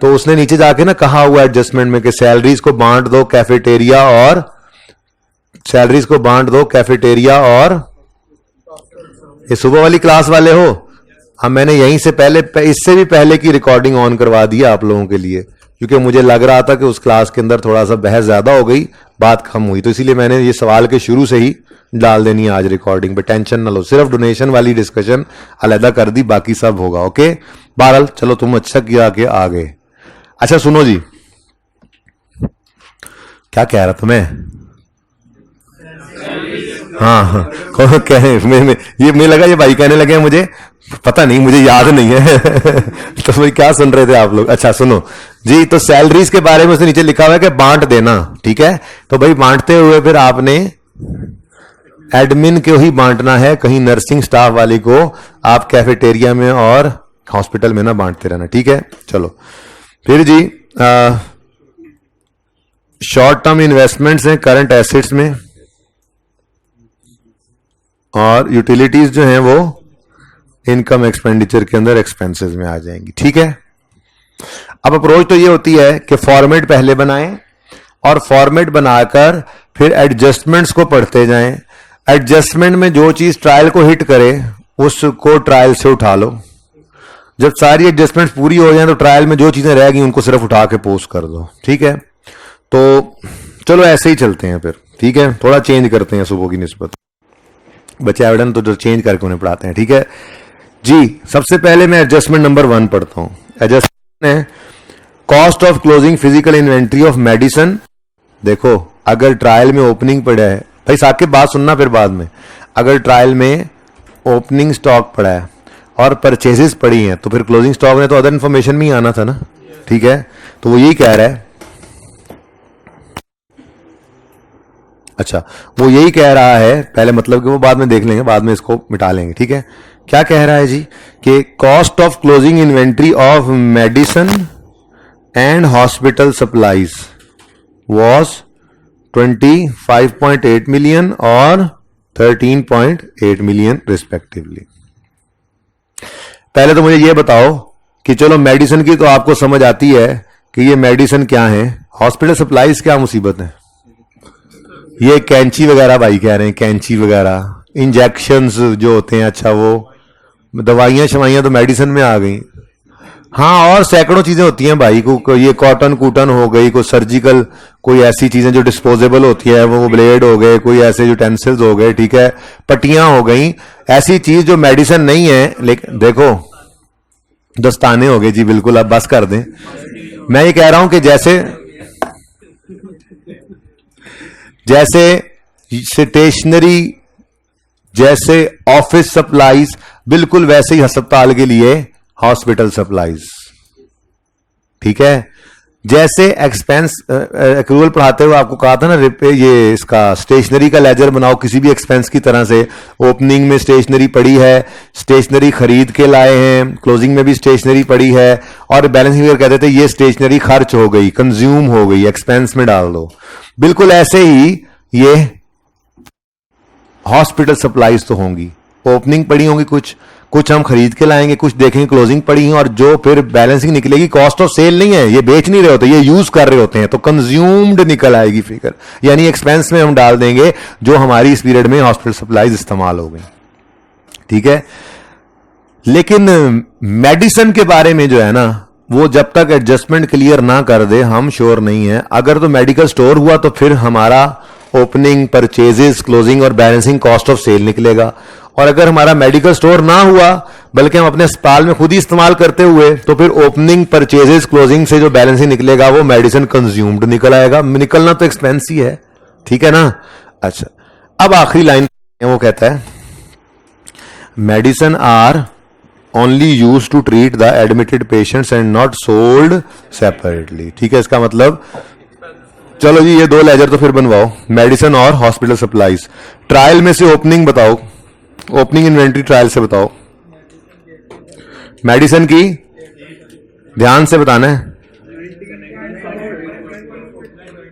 तो उसने नीचे जाके ना कहा हुआ एडजस्टमेंट में कि सैलरीज को बांट दो कैफेटेरिया और ये सुबह वाली क्लास वाले हो। हम मैंने यहीं से पहले, इससे भी पहले की रिकॉर्डिंग ऑन करवा दी आप लोगों के लिए, क्योंकि मुझे लग रहा था कि उस क्लास के अंदर थोड़ा सा बहस ज्यादा हो गई, बात कम हुई, तो इसीलिए मैंने ये सवाल के शुरू से ही डाल देनी है आज रिकॉर्डिंग पे। टेंशन ना लो, सिर्फ डोनेशन वाली डिस्कशन अलहदा कर दी, बाकी सब होगा, ओके। बहरहाल चलो, तुम अच्छा किया कि आ गए। अच्छा सुनो जी, क्या कह रहा था मैं? हाँ हाँ, कौन कहे ये मुझे लगा ये भाई कहने लगे हैं मुझे, पता नहीं, मुझे याद नहीं है तो भाई क्या सुन रहे थे आप लोग? अच्छा सुनो जी, तो सैलरीज के बारे में उसने नीचे लिखा हुआ है कि बांट देना, ठीक है। तो भाई बांटते हुए फिर आपने एडमिन को ही बांटना है, कहीं नर्सिंग स्टाफ वाली को आप कैफेटेरिया में और हॉस्पिटल में ना बांटते रहना, ठीक है। चलो फिर जी, शॉर्ट टर्म इन्वेस्टमेंट्स हैं करंट एसेट्स में, और यूटिलिटीज जो हैं वो इनकम एक्सपेंडिचर के अंदर एक्सपेंसेस में आ जाएंगी, ठीक है। अब अप्रोच तो ये होती है कि फॉर्मेट पहले बनाएं और फॉर्मेट बनाकर फिर एडजस्टमेंट्स को पढ़ते जाएं। एडजस्टमेंट में जो चीज ट्रायल को हिट करे उसको ट्रायल से उठा लो। जब सारी एडजस्टमेंट्स पूरी हो जाए तो ट्रायल में जो चीजें रह गई उनको सिर्फ उठा के पोस्ट कर दो, ठीक है। तो चलो ऐसे ही चलते हैं फिर, ठीक है। थोड़ा चेंज करते हैं सुबह की निस्बत, बच्चे एविडेंस तो जो चेंज करके उन्हें पढ़ाते हैं, ठीक है जी। सबसे पहले मैं एडजस्टमेंट नंबर 1 पढ़ता हूं। एडजस्टमेंट है cost of closing physical inventory of medicine. देखो अगर ट्रायल में ओपनिंग पड़ा है, भाई साकिब बात सुनना फिर बाद में, अगर ट्रायल में ओपनिंग स्टॉक पड़ा है और परचेजेस पड़ी हैं तो फिर क्लोजिंग स्टॉक में तो अदर इंफॉर्मेशन में ही आना था ना, ठीक है। तो वो यही कह रहा है, अच्छा वो यही कह रहा है, पहले मतलब कि वो बाद में देख लेंगे, बाद में इसको मिटा लेंगे, ठीक है। क्या कह रहा है जी कि cost of closing inventory of medicine and hospital supplies was 25.8 million और 13.8 मिलियन रिस्पेक्टिवली। पहले तो मुझे ये बताओ कि चलो मेडिसिन की तो आपको समझ आती है कि ये मेडिसिन क्या है, हॉस्पिटल सप्लाईज क्या मुसीबत है? ये कैंची वगैरह भाई कह रहे हैं, कैंची वगैरह, इंजेक्शंस जो होते हैं, अच्छा वो दवाइयां शवाइयां तो मेडिसिन में आ गई। हाँ, और सैकड़ों चीजें होती हैं भाई को ये कॉटन कूटन हो गई, कोई सर्जिकल, कोई ऐसी चीजें जो डिस्पोजेबल होती है, वो ब्लेड हो गए, कोई ऐसे यूटेंसिल्स हो गए, ठीक है, पट्टियां हो गई, ऐसी चीज जो मेडिसिन नहीं है। लेकिन देखो दस्ताने हो गए जी, बिल्कुल अब बस कर दें। मैं ये कह रहा हूं कि जैसे स्टेशनरी, जैसे ऑफिस सप्लाईज, बिल्कुल वैसे ही अस्पताल के लिए हॉस्पिटल सप्लाईज, ठीक है। जैसे एक्सपेंस एक्रूवल पढ़ाते हुए आपको कहा था ना, ये इसका स्टेशनरी का लेजर बनाओ किसी भी एक्सपेंस की तरह से। ओपनिंग में स्टेशनरी पड़ी है, स्टेशनरी खरीद के लाए हैं, क्लोजिंग में भी स्टेशनरी पड़ी है, और बैलेंसिंग फिगर कहते थे ये स्टेशनरी खर्च हो गई, कंज्यूम हो गई, एक्सपेंस में डाल दो। बिल्कुल ऐसे ही ये हॉस्पिटल सप्लाईज तो होंगी, ओपनिंग पड़ी होंगी, कुछ हम खरीद के लाएंगे, कुछ देखेंगे क्लोजिंग पड़ी है, और जो फिर बैलेंसिंग निकलेगी कॉस्ट ऑफ सेल नहीं है, ये बेच नहीं रहे होते, ये यूज कर रहे होते हैं, तो कंज्यूम्ड निकल आएगी फिगर, यानी एक्सपेंस में हम डाल देंगे जो हमारी इस पीरियड में हॉस्पिटल सप्लाईज इस्तेमाल हो गई, ठीक है। लेकिन मेडिसिन के बारे में जो है ना, वो जब तक एडजस्टमेंट क्लियर ना कर दे हम श्योर नहीं है। अगर तो मेडिकल स्टोर हुआ तो फिर हमारा ओपनिंग, परचेजेस, क्लोजिंग और बैलेंसिंग कॉस्ट ऑफ सेल निकलेगा, और अगर हमारा मेडिकल स्टोर ना हुआ बल्कि हम अपने अस्पताल में खुद ही इस्तेमाल करते हुए, तो फिर ओपनिंग, परचेजेस, क्लोजिंग से जो बैलेंसिंग निकलेगा वो मेडिसिन कंज्यूम्ड निकल आएगा। निकलना तो एक्सपेंस ही है, ठीक है ना। अच्छा, अब आखिरी लाइन वो कहता है medicine are only use to treat the admitted patients and not sold separately, ठीक है। इसका मतलब चलो जी ये दो लेजर तो फिर बनवाओ, मेडिसिन और हॉस्पिटल सप्लाईज। ट्रायल में से ओपनिंग बताओ, ओपनिंग इन्वेंट्री ट्रायल से बताओ, मेडिसिन की ध्यान से बताना है।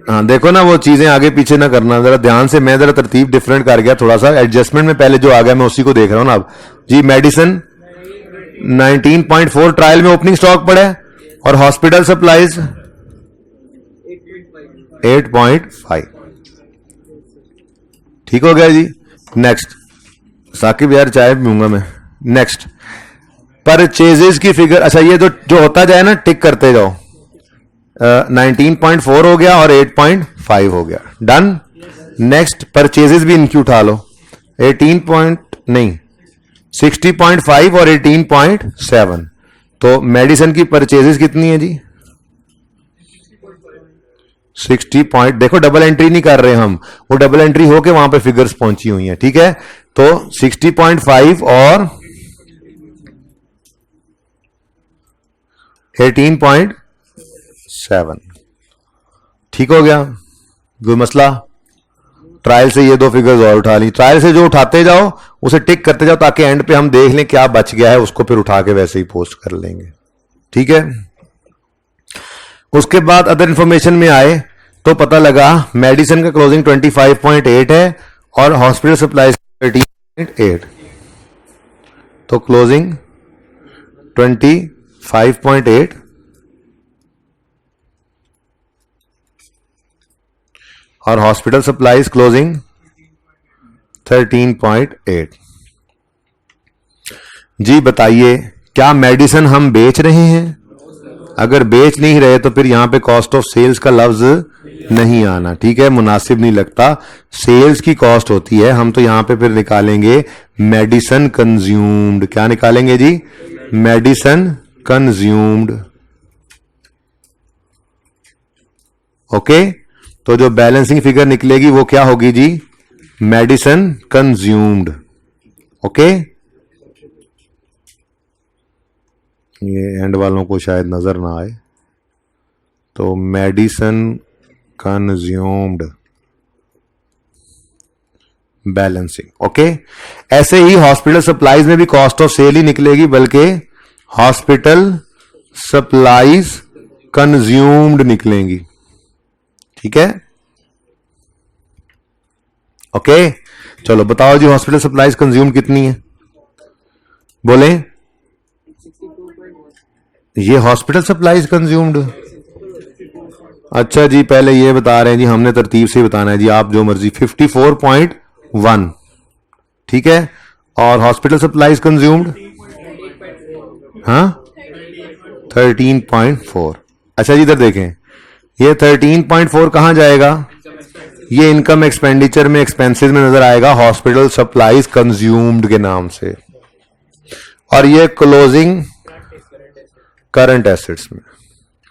हाँ देखो ना, वो चीजें आगे पीछे ना करना, जरा ध्यान से। मैं जरा तरतीब डिफरेंट कर गया थोड़ा सा, एडजस्टमेंट में पहले जो आ गया मैं उसी को देख रहा हूं ना अब जी। मेडिसिन 19.4 ट्रायल में ओपनिंग स्टॉक पड़ा है, और हॉस्पिटल सप्लाईज 8.5, ठीक हो गया जी। नेक्स्ट, साकिब यार चाय पीऊंगा मैं। नेक्स्ट, परचेजेस की फिगर, अच्छा ये जो होता जाए ना टिक करते जाओ। 19.4 हो गया और 8.5 हो गया, डन। नेक्स्ट, परचेजेस भी इनकी उठा लो, 60.5 और 18.7। तो मेडिसिन की परचेजेस कितनी है जी? 60 पॉइंट, देखो डबल एंट्री नहीं कर रहे हम, वो डबल एंट्री होके वहां पे फिगर्स पहुंची हुई हैं, ठीक है। तो 60.5 और 18.7, ठीक हो गया, कोई मसला। ट्रायल से ये दो फिगर्स और उठा ली, ट्रायल से जो उठाते जाओ उसे टिक करते जाओ ताकि एंड पे हम देख लें क्या बच गया है, उसको फिर उठा के वैसे ही पोस्ट कर लेंगे, ठीक है। उसके बाद अदर इंफॉर्मेशन में आए तो पता लगा मेडिसिन का क्लोजिंग 25.8 है और हॉस्पिटल सप्लाईज 13.8, तो क्लोजिंग 25.8 और हॉस्पिटल सप्लाईज क्लोजिंग 13.8। जी बताइए, क्या मेडिसिन हम बेच रहे हैं? अगर बेच नहीं रहे तो फिर यहां पे कॉस्ट ऑफ सेल्स का लफ्ज नहीं आना, ठीक है, मुनासिब नहीं लगता। सेल्स की कॉस्ट होती है, हम तो यहां पे फिर निकालेंगे मेडिसिन कंज्यूम्ड। क्या निकालेंगे जी? Medicine consumed. ओके, तो जो बैलेंसिंग फिगर निकलेगी वो क्या होगी जी? Medicine consumed. ओके, ये एंड वालों को शायद नजर ना आए, तो मेडिसिन कंज्यूम्ड बैलेंसिंग। ओके, ऐसे ही हॉस्पिटल सप्लाईज में भी कॉस्ट ऑफ सेल ही निकलेगी, बल्कि हॉस्पिटल सप्लाईज कंज्यूम्ड निकलेंगी, ठीक है। ओके, चलो बताओ जी, हॉस्पिटल सप्लाईज कंज्यूम कितनी है? बोले, ये हॉस्पिटल सप्लाईज कंज्यूम्ड। अच्छा जी, पहले ये बता रहे हैं जी, हमने तरतीब से बताना है जी, आप जो मर्जी। 54.1, ठीक है, और हॉस्पिटल सप्लाईज कंज्यूम्ड, हाँ 13.4। अच्छा जी, इधर देखें, ये 13.4 कहां जाएगा? ये इनकम एक्सपेंडिचर में, एक्सपेंसेस में नजर आएगा हॉस्पिटल सप्लाईज कंज्यूम्ड के नाम से, और ये क्लोजिंग करंट एसेट्स में,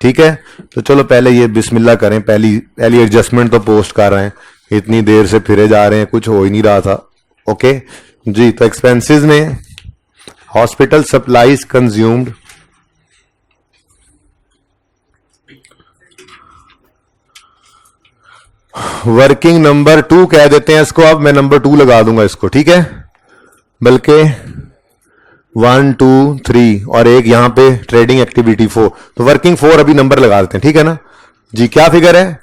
ठीक है। तो चलो पहले ये बिस्मिल्लाह करें, पहली एडजस्टमेंट तो पोस्ट कर रहे हैं, इतनी देर से फिरे जा रहे हैं, कुछ हो ही नहीं रहा था। ओके जी, तो एक्सपेंसेस में hospital supplies consumed, working number 2 कह देते हैं इसको, अब मैं नंबर 2 लगा दूंगा इसको, ठीक है, बल्कि 1 2 3 और एक यहां पे ट्रेडिंग एक्टिविटी 4, तो वर्किंग 4 अभी नंबर लगा देते हैं, ठीक है ना जी। क्या फिगर है?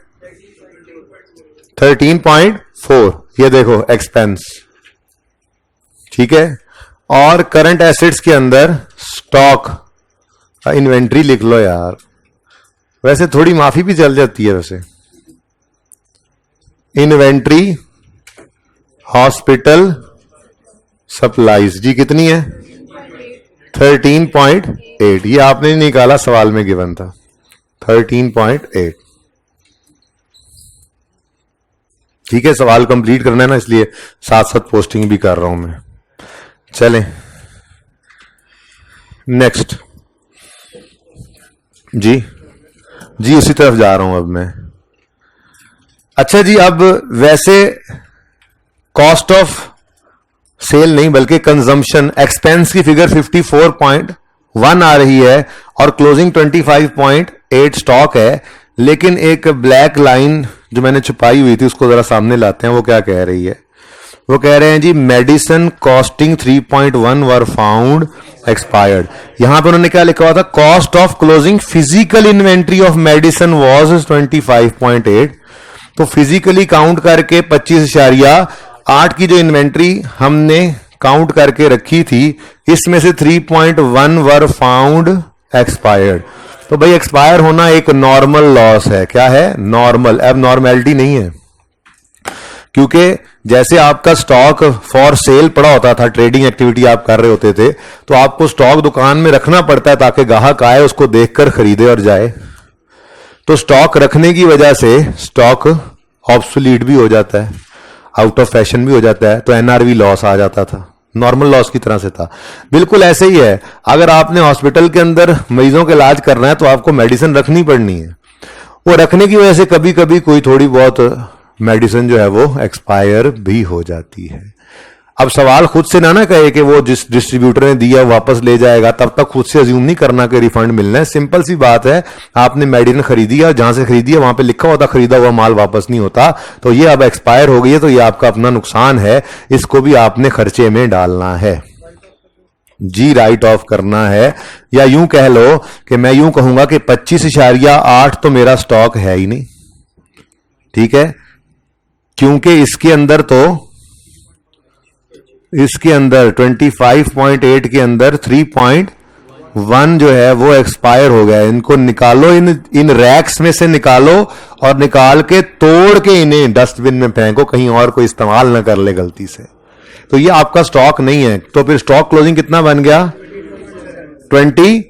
13.4, ये देखो एक्सपेंस, ठीक है। और करंट एसेट्स के अंदर स्टॉक, इन्वेंट्री लिख लो यार, वैसे थोड़ी माफी भी चल जाती है वैसे। इन्वेंट्री हॉस्पिटल सप्लाईज जी कितनी है? 13.8, ये आपने नहीं निकाला, सवाल में गिवन था 13.8, ठीक है। सवाल कंप्लीट करना है ना, इसलिए साथ साथ पोस्टिंग भी कर रहा हूं मैं। चलें नेक्स्ट जी, जी उसी तरफ जा रहा हूं अब मैं। अच्छा जी, अब वैसे कॉस्ट ऑफ सेल नहीं बल्कि कंजम्पशन एक्सपेंस की फिगर 54.1 आ रही है और क्लोजिंग 25.8 स्टॉक है, लेकिन एक ब्लैक लाइन जो मैंने छुपाई हुई थी उसको जरा सामने लाते हैं। वो क्या कह रही है? वो कह रहे हैं जी, medicine costing 3.1 were found expired. यहां पे उन्होंने क्या लिखा हुआ था? Cost of closing physical inventory of medicine was 25.8। तो फिजिकली काउंट करके 25.8 की जो इन्वेंट्री हमने काउंट करके रखी थी, इसमें से 3.1 वर फाउंड एक्सपायर्ड। तो भाई एक्सपायर होना एक नॉर्मल लॉस है। क्या है? नॉर्मल, अब नॉर्मेलिटी नहीं है, क्योंकि जैसे आपका स्टॉक फॉर सेल पड़ा होता था, ट्रेडिंग एक्टिविटी आप कर रहे होते थे, तो आपको स्टॉक दुकान में रखना पड़ता है ताकि ग्राहक आए, उसको देखकर खरीदे और जाए। तो स्टॉक रखने की वजह से स्टॉक ऑब्सोलीट भी हो जाता है, आउट ऑफ फैशन भी हो जाता है, तो एनआरवी लॉस आ जाता था, नॉर्मल लॉस की तरह से था। बिल्कुल ऐसे ही है, अगर आपने हॉस्पिटल के अंदर मरीजों का इलाज करना है तो आपको मेडिसिन रखनी पड़नी है, वो रखने की वजह से कभी कभी कोई थोड़ी बहुत मेडिसिन जो है वो एक्सपायर भी हो जाती है। अब सवाल खुद से ना कहे कि वो जिस डिस्ट्रीब्यूटर ने दिया वापस ले जाएगा, तब तक खुद से अज्यूम नहीं करना कि रिफंड मिलना है। सिंपल सी बात है, आपने मेडिसिन खरीदी है, जहां से खरीदी है वहां पे लिखा होता खरीदा हुआ माल वापस नहीं होता, तो ये अब एक्सपायर हो गई है, तो ये आपका अपना नुकसान है, इसको भी आपने खर्चे में डालना है जी, राइट ऑफ करना है। या यूं कह लो कि मैं यूं कहूंगा कि 25.8 तो मेरा स्टॉक है ही नहीं, ठीक है, क्योंकि इसके अंदर 25.8 के अंदर 3.1 जो है वो एक्सपायर हो गया है। इनको निकालो, इन रैक्स में से निकालो और निकाल के तोड़ के इन्हें डस्टबिन में फेंको, कहीं और कोई इस्तेमाल ना कर ले गलती से। तो ये आपका स्टॉक नहीं है। तो फिर स्टॉक क्लोजिंग कितना बन गया? 20।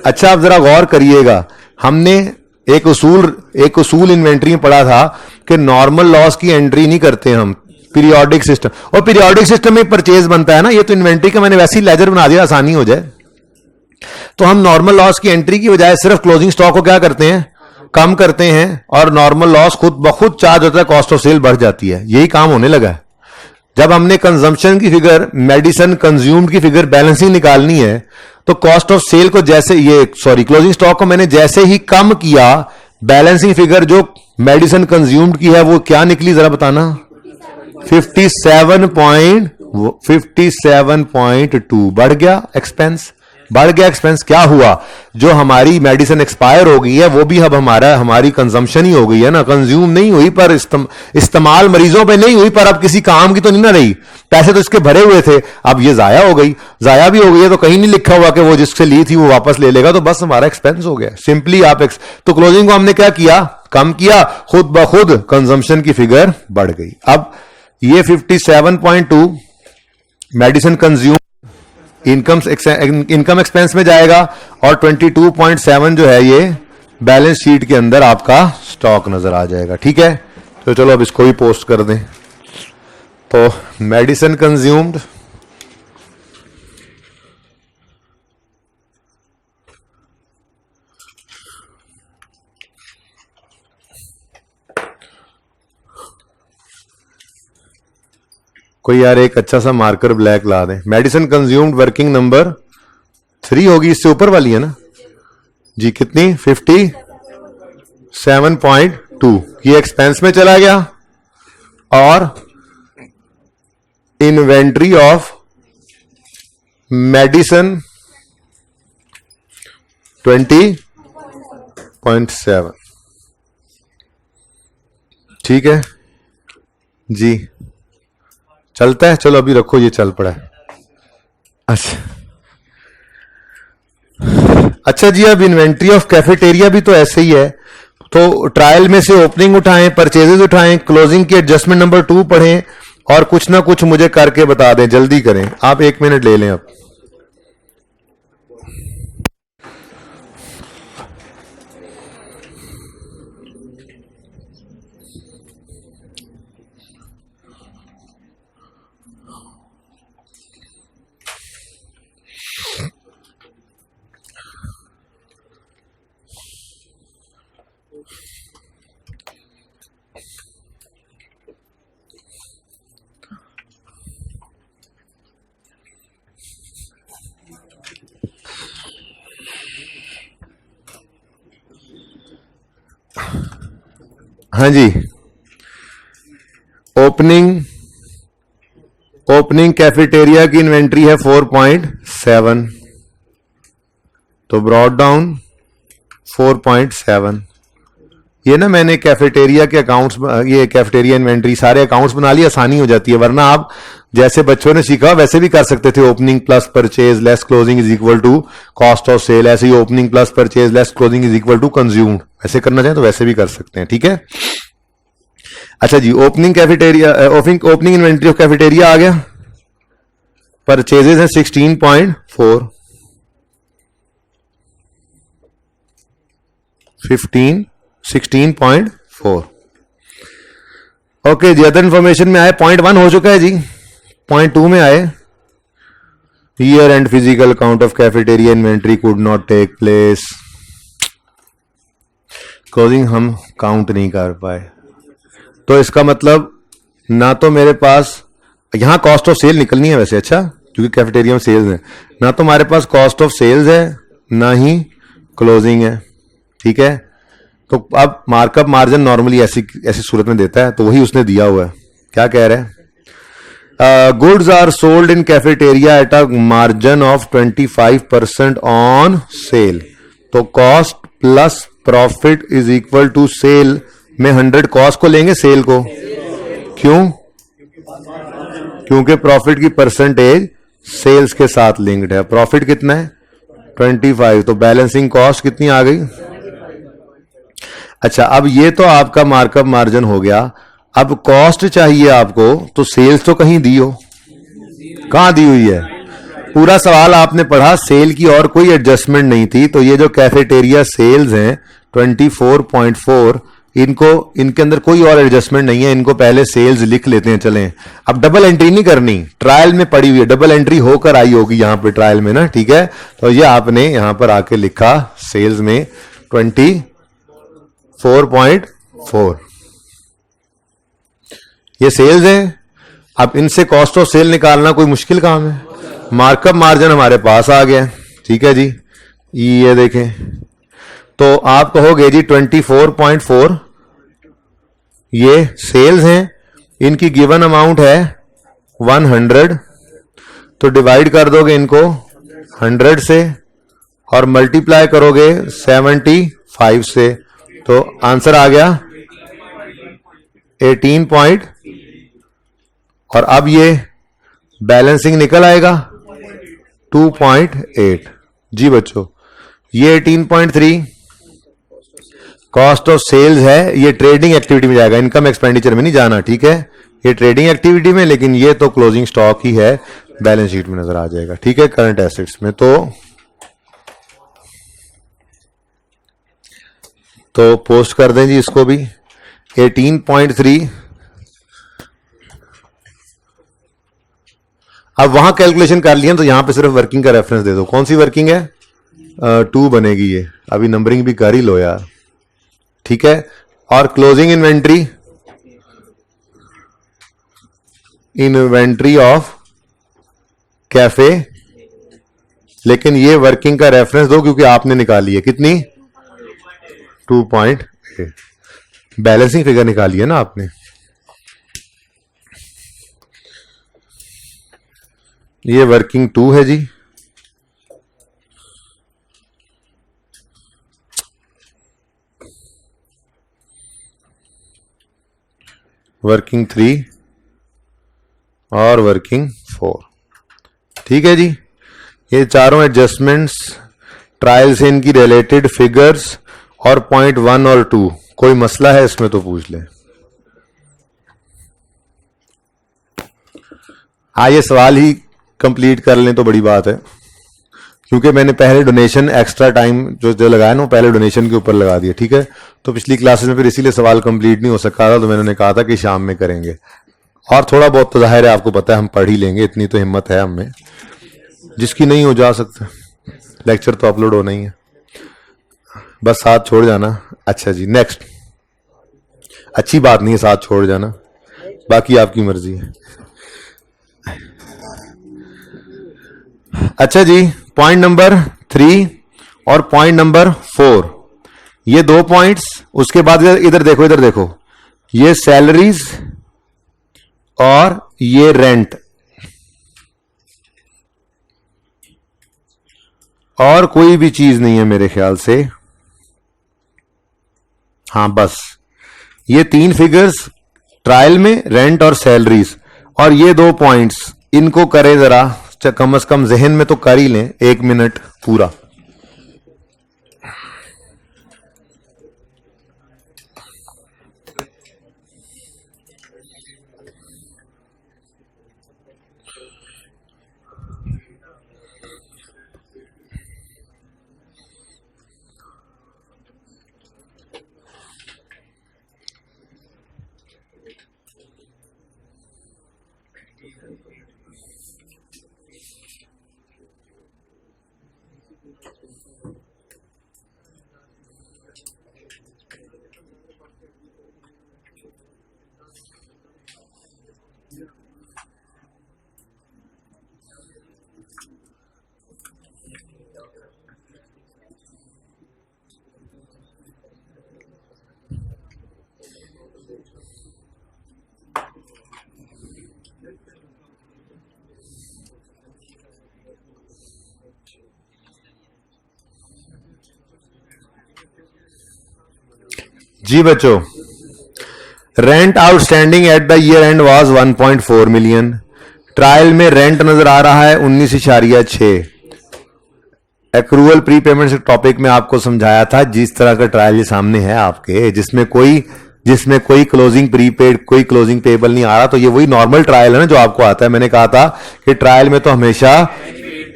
अच्छा, आप जरा गौर करिएगा, हमने एक उसूल इन्वेंट्री में पढ़ा था कि नॉर्मल लॉस की एंट्री नहीं करते हम, पीरियोडिक सिस्टम। और पीरियोडिक सिस्टम में परचेज बनता है ना, ये तो इन्वेंट्री का मैंने वैसे ही लेजर बना दिया, आसानी हो जाए। तो हम नॉर्मल लॉस की एंट्री की बजाय सिर्फ क्लोजिंग स्टॉक को क्या करते हैं? कम करते हैं, और नॉर्मल लॉस खुद ब खुद चार्ज होता है, कॉस्ट ऑफ सेल बढ़ जाती है। यही काम होने लगा है। जब हमने कंजम्पशन की फिगर, मेडिसिन कंज्यूम्ड की फिगर, बैलेंसिंग निकालनी है, तो कॉस्ट ऑफ सेल को क्लोजिंग स्टॉक को मैंने जैसे ही कम किया, बैलेंसिंग फिगर जो मेडिसिन कंज्यूम्ड की है वो क्या निकली, जरा बताना? 57.2 बढ़ गया एक्सपेंस। क्या हुआ? जो हमारी मेडिसिन एक्सपायर हो गई है वो भी अब हमारी कंजम्पशन ही हो गई है ना, कंज्यूम नहीं हुई, पर इस्तेमाल मरीजों पे नहीं हुई, पर अब किसी काम की तो नहीं ना रही। पैसे तो इसके भरे हुए थे, अब ये जाया हो गई। जाया भी हो गई है तो कहीं नहीं लिखा हुआ कि वो जिससे ली थी वो वापस ले लेगा, तो बस हमारा एक्सपेंस हो गया सिंपली। तो क्लोजिंग को हमने क्या किया? कम किया, खुद ब खुद कंजम्पशन की फिगर बढ़ गई। अब ये 57.2 मेडिसिन कंज्यूम इनकम एक्सपेंस में जाएगा, और 22.7 जो है ये बैलेंस शीट के अंदर आपका स्टॉक नजर आ जाएगा। ठीक है, तो चलो अब इसको भी पोस्ट कर दें। तो मेडिसिन कंज्यूम्ड, कोई यार एक अच्छा सा मार्कर ब्लैक ला दें। मेडिसिन कंज्यूम्ड वर्किंग नंबर 3 होगी, इससे ऊपर वाली है ना जी, कितनी? 57.2। ये एक्सपेंस में चला गया, और इन्वेंट्री ऑफ मेडिसिन 20.7। ठीक है जी, चलता है। चलो अभी रखो, ये चल पड़ा है। अच्छा जी, अब इन्वेंट्री ऑफ कैफेटेरिया भी तो ऐसे ही है। तो ट्रायल में से ओपनिंग उठाएं, परचेजेस उठाएं, क्लोजिंग की एडजस्टमेंट नंबर 2 पढ़ें, और कुछ ना कुछ मुझे करके बता दें। जल्दी करें, आप 1 मिनट ले लें अब। हाँ जी, ओपनिंग कैफेटेरिया की इन्वेंट्री है 4.7, तो ब्रॉट डाउन 4.7। ये ना मैंने कैफेटेरिया के अकाउंट्स, ये कैफेटेरिया इन्वेंट्री सारे अकाउंट्स बना लिए, आसानी हो जाती है। वरना आप जैसे बच्चों ने सीखा वैसे भी कर सकते थे। Opening plus purchase less closing is equal to cost of sale, ऐसे ही opening plus purchase less closing is equal to consumed, ऐसे करना चाहें तो वैसे भी कर सकते हैं। ठीक है, अच्छा जी, ओपनिंग इन्वेंट्री ऑफ कैफेटेरिया आ गया। परचेजेस है 16.4, 16.4। ओके जी, अदर इंफॉर्मेशन में आए 0.1 हो चुका है जी। 0.2 में आए, year end physical count of cafeteria inventory could not take place. Closing हम काउंट नहीं कर पाए, तो इसका मतलब ना तो मेरे पास यहां कॉस्ट ऑफ सेल निकलनी है वैसे, अच्छा क्योंकि कैफेटेरिया में सेल्स है, ना तो हमारे पास कॉस्ट ऑफ सेल्स है ना ही क्लोजिंग है, ठीक है। तो अब मार्कअप मार्जिन नॉर्मली ऐसी ऐसी सूरत में देता है, तो वही उसने दिया हुआ है। क्या कह रहे हैं? Goods are sold in cafeteria at a margin of 25% on sale, तो cost plus profit is equal to sale में 100 कॉस्ट को लेंगे, सेल को क्यों? क्योंकि प्रॉफिट की परसेंटेज सेल्स के साथ लिंक्ड है। प्रॉफिट कितना है? 25, तो बैलेंसिंग कॉस्ट कितनी आ गई? अच्छा, अब ये तो आपका मार्कअप मार्जिन हो गया। अब कॉस्ट चाहिए आपको, तो सेल्स तो कहीं दी हो, कहां दी हुई है? पूरा सवाल आपने पढ़ा, सेल की और कोई एडजस्टमेंट नहीं थी, तो ये जो कैफेटेरिया सेल्स हैं 24.4, इनको इनके अंदर कोई और एडजस्टमेंट नहीं है, इनको पहले सेल्स लिख लेते हैं। चलें, अब डबल एंट्री नहीं करनी, ट्रायल में पड़ी हुई है, डबल एंट्री होकर आई होगी यहां पे ट्रायल में ना, ठीक है। तो ये आपने यहां पर आके लिखा सेल्स में 24.4, ये सेल्स है। अब इनसे कॉस्ट ऑफ सेल निकालना कोई मुश्किल काम है, मार्कअप मार्जिन हमारे पास आ गया, ठीक है जी। ये देखें, तो आप कहोगे जी 24.4 ये सेल्स हैं, इनकी गिवन अमाउंट है 100, तो डिवाइड कर दोगे इनको 100 से और मल्टीप्लाई करोगे 75 से, तो आंसर आ गया 18 पॉइंट, और अब ये बैलेंसिंग निकल आएगा 2.8। जी बच्चों, ये 18.3 कॉस्ट ऑफ सेल्स है, ये ट्रेडिंग एक्टिविटी में जाएगा, इनकम एक्सपेंडिचर में नहीं जाना, ठीक है। ये ट्रेडिंग एक्टिविटी में, लेकिन ये तो क्लोजिंग स्टॉक ही है, बैलेंस शीट में नजर आ जाएगा, ठीक है, करंट एसेट्स में। तो पोस्ट कर दें जी इसको भी 18.3। अब वहां कैलकुलेशन कर लिया, तो यहां पे सिर्फ वर्किंग का रेफरेंस दे दो। कौन सी वर्किंग है? 2 बनेगी ये, अभी नंबरिंग भी कर ही लो यार, ठीक है। और क्लोजिंग इन्वेंट्री ऑफ कैफे, लेकिन ये वर्किंग का रेफरेंस दो क्योंकि आपने निकाली है कितनी? 2.8, बैलेंसिंग फिगर निकाली है ना आपने। ये वर्किंग 2 है जी, वर्किंग 3 और वर्किंग 4, ठीक है जी। ये चारों एडजस्टमेंट्स ट्रायल से इनकी रिलेटेड फिगर्स और पॉइंट 1 और 2, कोई मसला है इसमें तो पूछ लें। हाँ, ये सवाल ही कंप्लीट कर लें तो बड़ी बात है, क्योंकि मैंने पहले डोनेशन एक्स्ट्रा टाइम जो लगाया ना, पहले डोनेशन के ऊपर लगा दिया, ठीक है। तो पिछली क्लासेस में फिर इसीलिए सवाल कंप्लीट नहीं हो सका था, तो मैंने कहा था कि शाम में करेंगे, और थोड़ा बहुत तो जाहिर है आपको पता है हम पढ़ ही लेंगे, इतनी तो हिम्मत है हमें, जिसकी नहीं हो जा सकता, लेक्चर तो अपलोड होना ही है, बस साथ छोड़ जाना। अच्छा जी, नेक्स्ट, अच्छी बात नहीं है साथ छोड़ जाना, बाकी आपकी मर्जी है। अच्छा जी, पॉइंट नंबर 3 और पॉइंट नंबर 4, ये 2 पॉइंट्स। उसके बाद इधर देखो, इधर देखो, ये सैलरीज और ये रेंट, और कोई भी चीज नहीं है मेरे ख्याल से। हाँ बस ये 3 फिगर्स ट्रायल में, रेंट और सैलरीज, और ये 2 पॉइंट्स, इनको करें जरा, कम से कम जहन में तो कर ही लें 1 मिनट पूरा। जी बच्चों, rent outstanding at the year and was 1.4 million. Trial में रेंट नजर आ रहा है 19.6। एक्रूअल प्रीपेमेंट से टॉपिक में आपको समझाया था, जिस तरह का ट्रायल ये सामने है आपके, जिसमें कोई क्लोजिंग प्रीपेड, कोई क्लोजिंग पेबल नहीं आ रहा, तो ये वही नॉर्मल ट्रायल है ना जो आपको आता है। मैंने कहा था कि ट्रायल में तो हमेशा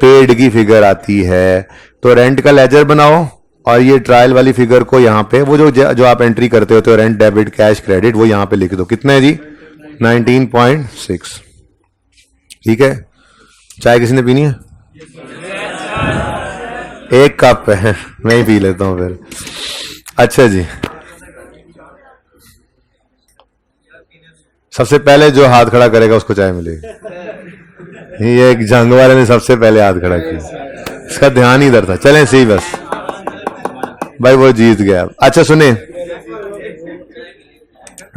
पेड की फिगर आती है। तो रेंट का लेजर बनाओ और ये ट्रायल वाली फिगर को यहाँ पे, वो जो आप एंट्री करते होते हो, रेंट डेबिट कैश क्रेडिट, वो यहाँ पे लिख दो। कितना है जी? 19.6। ठीक है। चाय किसी ने पीनी है? एक कप है, मैं ही पी लेता हूं फिर। अच्छा जी, सबसे पहले जो हाथ खड़ा करेगा उसको चाय मिलेगी। ये एक जंग वाले ने सबसे पहले हाथ खड़ा किया, इसका ध्यान ही इधर था। चलें सही, बस भाई वो जीत गया। अच्छा सुने,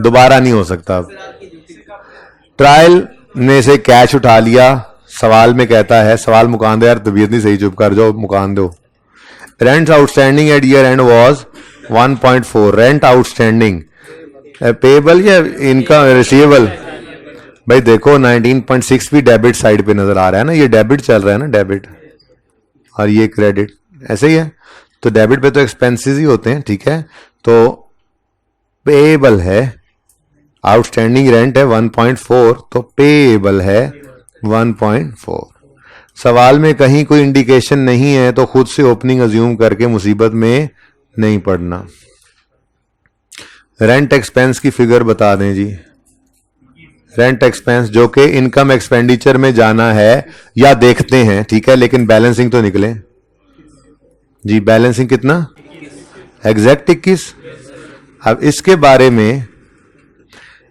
दोबारा नहीं हो सकता अब। ट्रायल में से कैश उठा लिया, सवाल में कहता है, सवाल मुकान दे यार, तबीयत नहीं सही, चुप कर जाओ, मुकान दो। Rent outstanding at year and was 1.4। Rent outstanding payable या इनका रिसीवेबल? भाई देखो 19.6 भी डेबिट साइड पे नजर आ रहा है ना, ये डेबिट चल रहा है ना, डेबिट, और ये क्रेडिट, ऐसे ही है। तो डेबिट पे तो एक्सपेंसेस ही होते हैं, ठीक है। तो पेबल है, आउटस्टैंडिंग रेंट है 1.4, तो पेबल है 1.4। सवाल में कहीं कोई इंडिकेशन नहीं है तो खुद से ओपनिंग अज्यूम करके मुसीबत में नहीं पड़ना। रेंट एक्सपेंस की फिगर बता दें जी। रेंट एक्सपेंस जो कि इनकम एक्सपेंडिचर में जाना है या देखते हैं, ठीक है, लेकिन बैलेंसिंग तो निकले जी। बैलेंसिंग कितना? एग्जैक्ट 21। अब इसके बारे में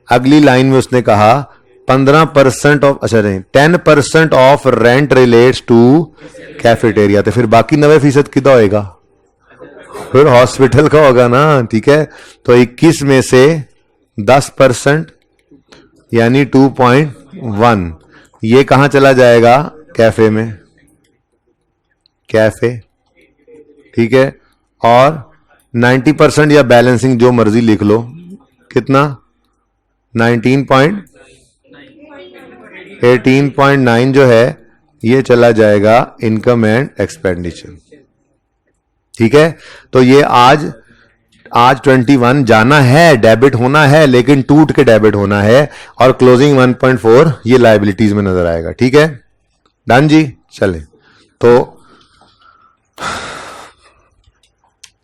अगली लाइन में उसने कहा 15% ऑफ, अच्छा नहीं, 10% off rent relates to cafeteria. तो फिर बाकी 90% कितना होएगा? फिर हॉस्पिटल का होगा ना, ठीक है। तो 21 में से 10% यानी 2.1, ये कहां चला जाएगा? कैफे में, कैफे, ठीक है। और 90% या बैलेंसिंग जो मर्जी लिख लो, कितना? 18.9 जो है ये चला जाएगा इनकम एंड एक्सपेंडिचर, ठीक है। तो ये आज 21 जाना है, डेबिट होना है, लेकिन टूट के डेबिट होना है, और क्लोजिंग 1.4 ये लायबिलिटीज में नजर आएगा, ठीक है। डन जी। चले, तो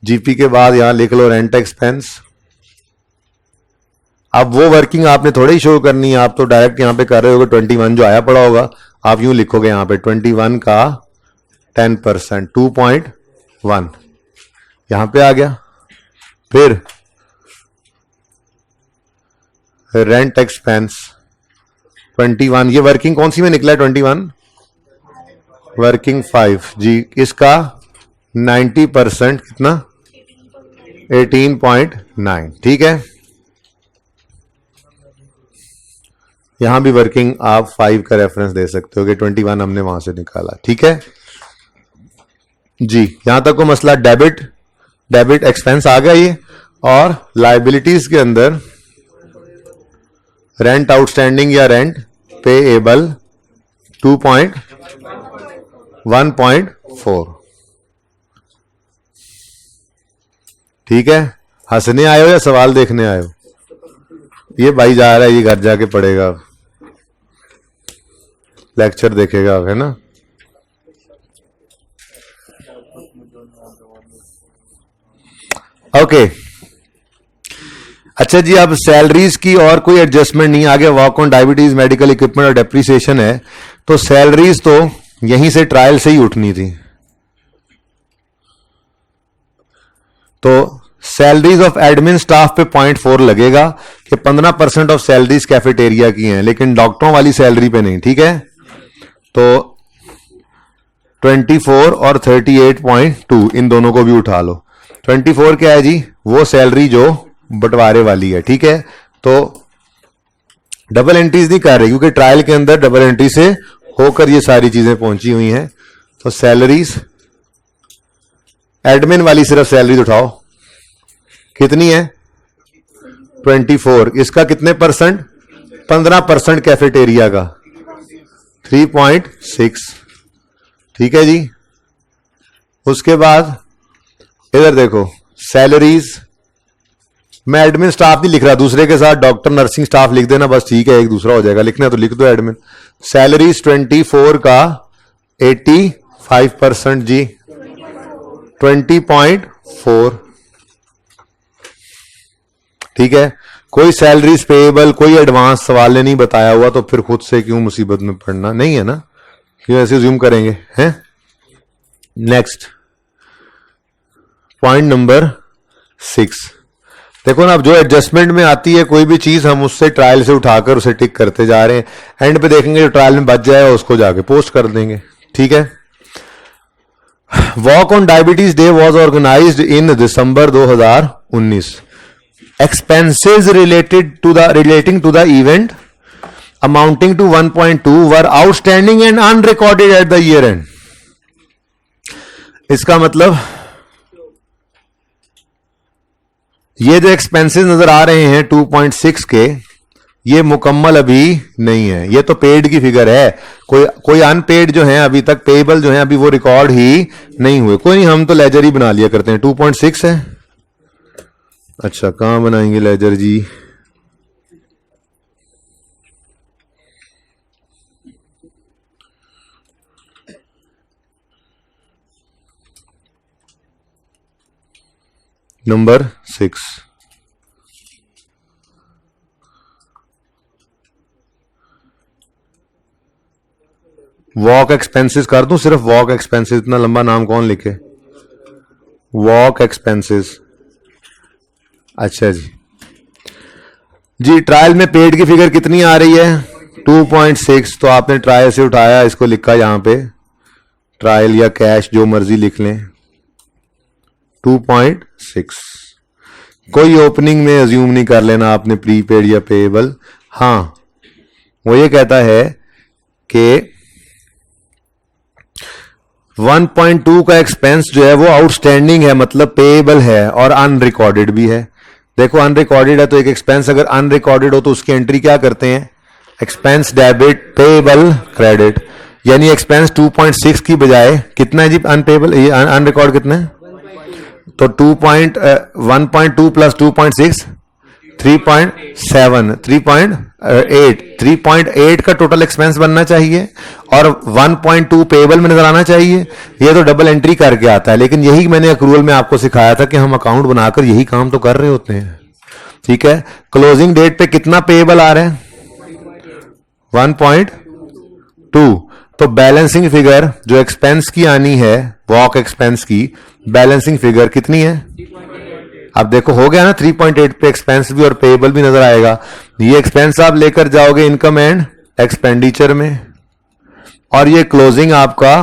जीपी के बाद यहां लिख लो रेंट एक्सपेंस। अब वो वर्किंग आपने थोड़ी ही शो करनी है, आप तो डायरेक्ट यहां पे कर रहे होगे। 21 जो आया पड़ा होगा, आप यूं लिखोगे यहां पे 21 का 10%, 2.1 यहां पे आ गया। फिर रेंट एक्सपेंस 21, ये वर्किंग कौन सी में निकला है? 21 वर्किंग 5 जी। इसका 90% कितना? 18.9, ठीक है। यहां भी वर्किंग आप 5 का रेफरेंस दे सकते हो कि 21 हमने वहां से निकाला, ठीक है जी। यहां तक को मसला डेबिट एक्सपेंस आ गया ये। और लायबिलिटीज के अंदर रेंट आउटस्टैंडिंग या रेंट पेएबल 1.4, ठीक है। हंसने आए हो या सवाल देखने आए हो? ये भाई जा रहा है, ये घर जाके पढ़ेगा, लेक्चर देखेगा, है ना। ओके अच्छा जी, अब सैलरीज की और कोई एडजस्टमेंट नहीं, आगे walk on, diabetes, medical equipment और डेप्रिसिएशन है। तो सैलरीज तो यहीं से ट्रायल से ही उठनी थी। तो सैलरीज ऑफ एडमिन स्टाफ पे 0.4 लगेगा कि 15% ऑफ सैलरीज कैफेटेरिया की हैं, लेकिन डॉक्टरों वाली सैलरी पे नहीं, ठीक है। तो 24 और 38.2 इन दोनों को भी उठा लो। 24 क्या है जी? वो सैलरी जो बंटवारे वाली है, ठीक है। तो डबल एंट्रीज नहीं कर रही, क्योंकि ट्रायल के अंदर डबल एंट्री से होकर ये सारी चीजें पहुंची हुई हैं। तो सैलरीज एडमिन वाली सिर्फ सैलरीज उठाओ, कितनी है? 24, इसका कितने परसेंट? 15% कैफेटेरिया का 3.6। ठीक है जी। उसके बाद इधर देखो सैलरीज, मैं एडमिन स्टाफ नहीं लिख रहा, दूसरे के साथ डॉक्टर नर्सिंग स्टाफ लिख देना बस, ठीक है, एक दूसरा हो जाएगा, लिखना है तो लिख दो एडमिन। सैलरीज 24 का 85% जी 20.4। ठीक है, कोई सैलरीज पेएबल, कोई एडवांस सवाल ने नहीं बताया हुआ तो फिर खुद से क्यों मुसीबत में पड़ना, नहीं है ना, क्यों ऐसे ज्यूम करेंगे हैं। नेक्स्ट पॉइंट नंबर 6, देखो ना, अब जो एडजस्टमेंट में आती है कोई भी चीज हम उससे ट्रायल से उठाकर उसे टिक करते जा रहे हैं, एंड पे देखेंगे जो ट्रायल में बच जाएगा उसको जाके पोस्ट कर देंगे। ठीक है। Walk on diabetes day was organised in December 2019। Expenses relating to the event amounting to 1.2 were outstanding and unrecorded at the year end। इसका मतलब ये जो एक्सपेंसेस नजर आ रहे हैं 2.6 के, ये मुकम्मल अभी नहीं है, ये तो पेड की फिगर है, कोई अनपेड जो है अभी तक, पेएबल जो है अभी वो रिकॉर्ड ही नहीं हुए। कोई नहीं, हम तो लेजर ही बना लिया करते हैं। 2.6 है, अच्छा कहां बनाएंगे लेजर जी? नंबर 6, वॉक एक्सपेंसेस कर दूं, सिर्फ वॉक एक्सपेंसेस, इतना लंबा नाम कौन लिखे? Walk expenses. अच्छा जी, जी ट्रायल में पेड की फिगर कितनी आ रही है? 2.6। तो आपने ट्रायल से उठाया, इसको लिखा यहां पे, ट्रायल या कैश जो मर्जी लिख लें, 2.6। कोई ओपनिंग में अज्यूम नहीं कर लेना आपने प्रीपेड या पेएबल। हाँ, वो ये कहता है कि 1.2 का एक्सपेंस जो है वो आउटस्टैंडिंग है, मतलब पेएबल है और अनरिकॉर्डेड भी है। देखो अनरिकॉर्डेड है तो एक एक्सपेंस अगर अनरिकॉर्डेड हो तो उसकी एंट्री क्या करते हैं? एक्सपेंस डेबिट पेएबल क्रेडिट, यानी एक्सपेंस 2.6 की बजाय कितना है जी अनपेएबल, अनरिकॉर्ड कितना है? तो 1.2 प्लस 2.6 3.7, 3.8, 3.8 का टोटल एक्सपेंस बनना चाहिए और 1.2 पेएबल में नजर आना चाहिए। ये तो डबल एंट्री करके आता है, लेकिन यही मैंने अक्रूवल में आपको सिखाया था कि हम अकाउंट बनाकर यही काम तो कर रहे होते हैं। ठीक है, क्लोजिंग डेट पे कितना पेएबल आ रहा है? 1.2। तो बैलेंसिंग फिगर जो एक्सपेंस की आनी है, वॉक एक्सपेंस की बैलेंसिंग फिगर कितनी है? अब देखो हो गया ना, 3.8 पे एक्सपेंस भी और पेएबल भी नजर आएगा। ये एक्सपेंस आप लेकर जाओगे इनकम एंड एक्सपेंडिचर में, और ये क्लोजिंग आपका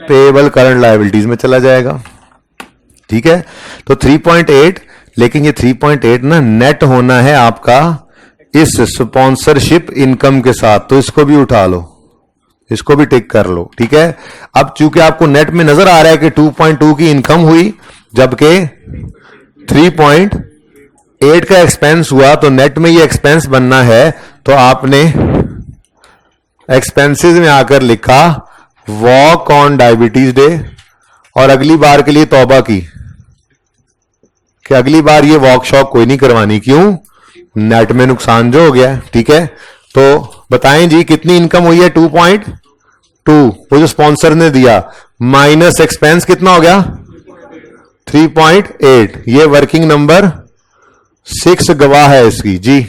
पेएबल करंट लायबिलिटीज में चला जाएगा। ठीक है, तो 3.8, लेकिन ये 3.8 ना नेट होना है आपका इस स्पॉन्सरशिप इनकम के साथ, तो इसको भी उठा लो, इसको भी टिक कर लो। ठीक है, अब चूंकि आपको नेट में नजर आ रहा है कि 2.2 की इनकम हुई जबकि 3.8 का एक्सपेंस हुआ, तो नेट में ये एक्सपेंस बनना है, तो आपने एक्सपेंसेस में आकर लिखा वॉक ऑन डायबिटीज डे, और अगली बार के लिए तौबा की कि अगली बार ये वॉकशॉप कोई नहीं करवानी। क्यों? नेट में नुकसान जो हो गया। ठीक है, तो बताएं जी कितनी इनकम हुई है? 2.2, वो जो स्पॉन्सर ने दिया, माइनस एक्सपेंस कितना हो गया? 3.8। ये वर्किंग नंबर 6 गवाह है इसकी जी।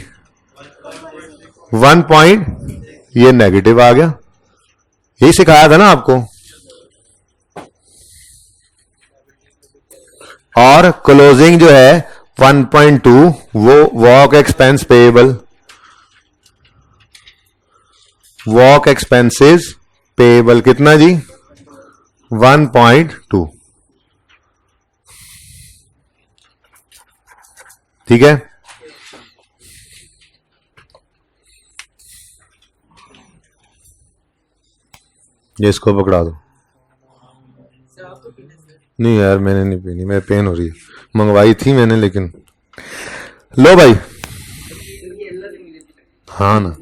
1 ये नेगेटिव आ गया, यही सिखाया था ना आपको। और क्लोजिंग जो है 1.2, वो walk expense payable, walk expenses payable कितना जी? 1.2। ठीक है, ये इसको पकड़ा दो। नहीं यार मैंने नहीं पीनी, मेरे पेन हो रही है, मंगवाई थी मैंने, लेकिन लो भाई हाँ ना,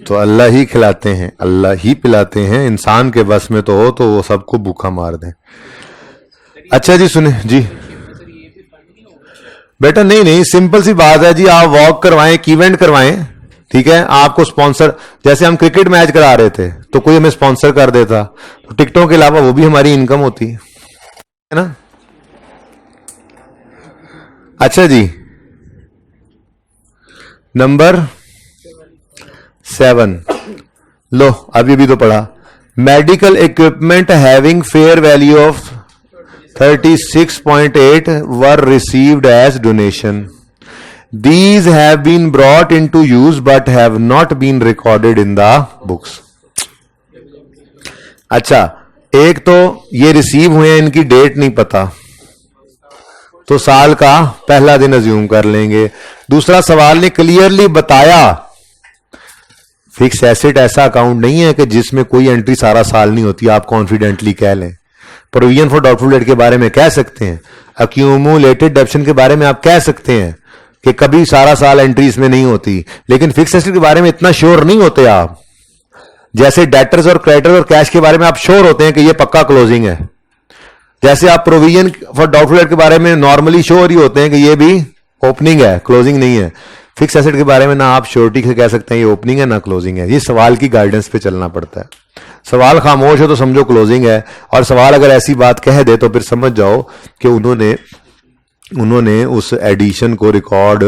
तो अल्लाह ही खिलाते हैं, अल्लाह ही पिलाते हैं, इंसान के बस में तो हो तो वो सबको भूखा मार दें। अच्छा जी, सुने जी बेटा, नहीं नहीं, सिंपल सी बात है जी, आप वॉक करवाएं, एक इवेंट करवाएं, ठीक है, आपको स्पॉन्सर, जैसे हम क्रिकेट मैच करा रहे थे तो कोई हमें स्पॉन्सर कर देता, तो टिकटों के अलावा वो भी हमारी इनकम होती है ना। अच्छा जी, नंबर 7, लो अभी भी तो पढ़ा, medical equipment having fair value of 36.8 were received as donation. These have been brought into use but have not been recorded in the books. अच्छा, एक तो ये रिसीव हुए हैं, इनकी डेट नहीं पता, तो साल का पहला दिन अज्यूम कर लेंगे। दूसरा सवाल ने क्लियरली बताया फिक्स एसेट ऐसा अकाउंट नहीं है कि जिसमें कोई एंट्री सारा साल नहीं होती, आप कॉन्फिडेंटली कह लें। प्रोविजन फॉर डाउटफुल डेट के बारे में कह सकते हैं, अक्यूमुलेटेड डेप्शन के बारे में आप कह सकते हैं कि कभी सारा साल एंट्री इसमें नहीं होती, लेकिन फिक्स एसेट के बारे में इतना श्योर नहीं होते आप। जैसे डेटर्स और क्रेडिटर्स और कैश के बारे में आप श्योर होते हैं कि ये पक्का क्लोजिंग है, जैसे आप प्रोविजन फॉर डाउटफुल डेट के बारे में नॉर्मली श्योर ही होते हैं कि ये भी ओपनिंग है, क्लोजिंग नहीं है। फिक्स एसेट के बारे में ना आप श्योरिटी से कह सकते हैं ये ओपनिंग है ना क्लोजिंग है, ये सवाल की गाइडेंस पे चलना पड़ता है। सवाल खामोश है तो समझो क्लोजिंग है, और सवाल अगर ऐसी बात कह दे तो फिर समझ जाओ कि उन्होंने उस एडिशन को रिकॉर्ड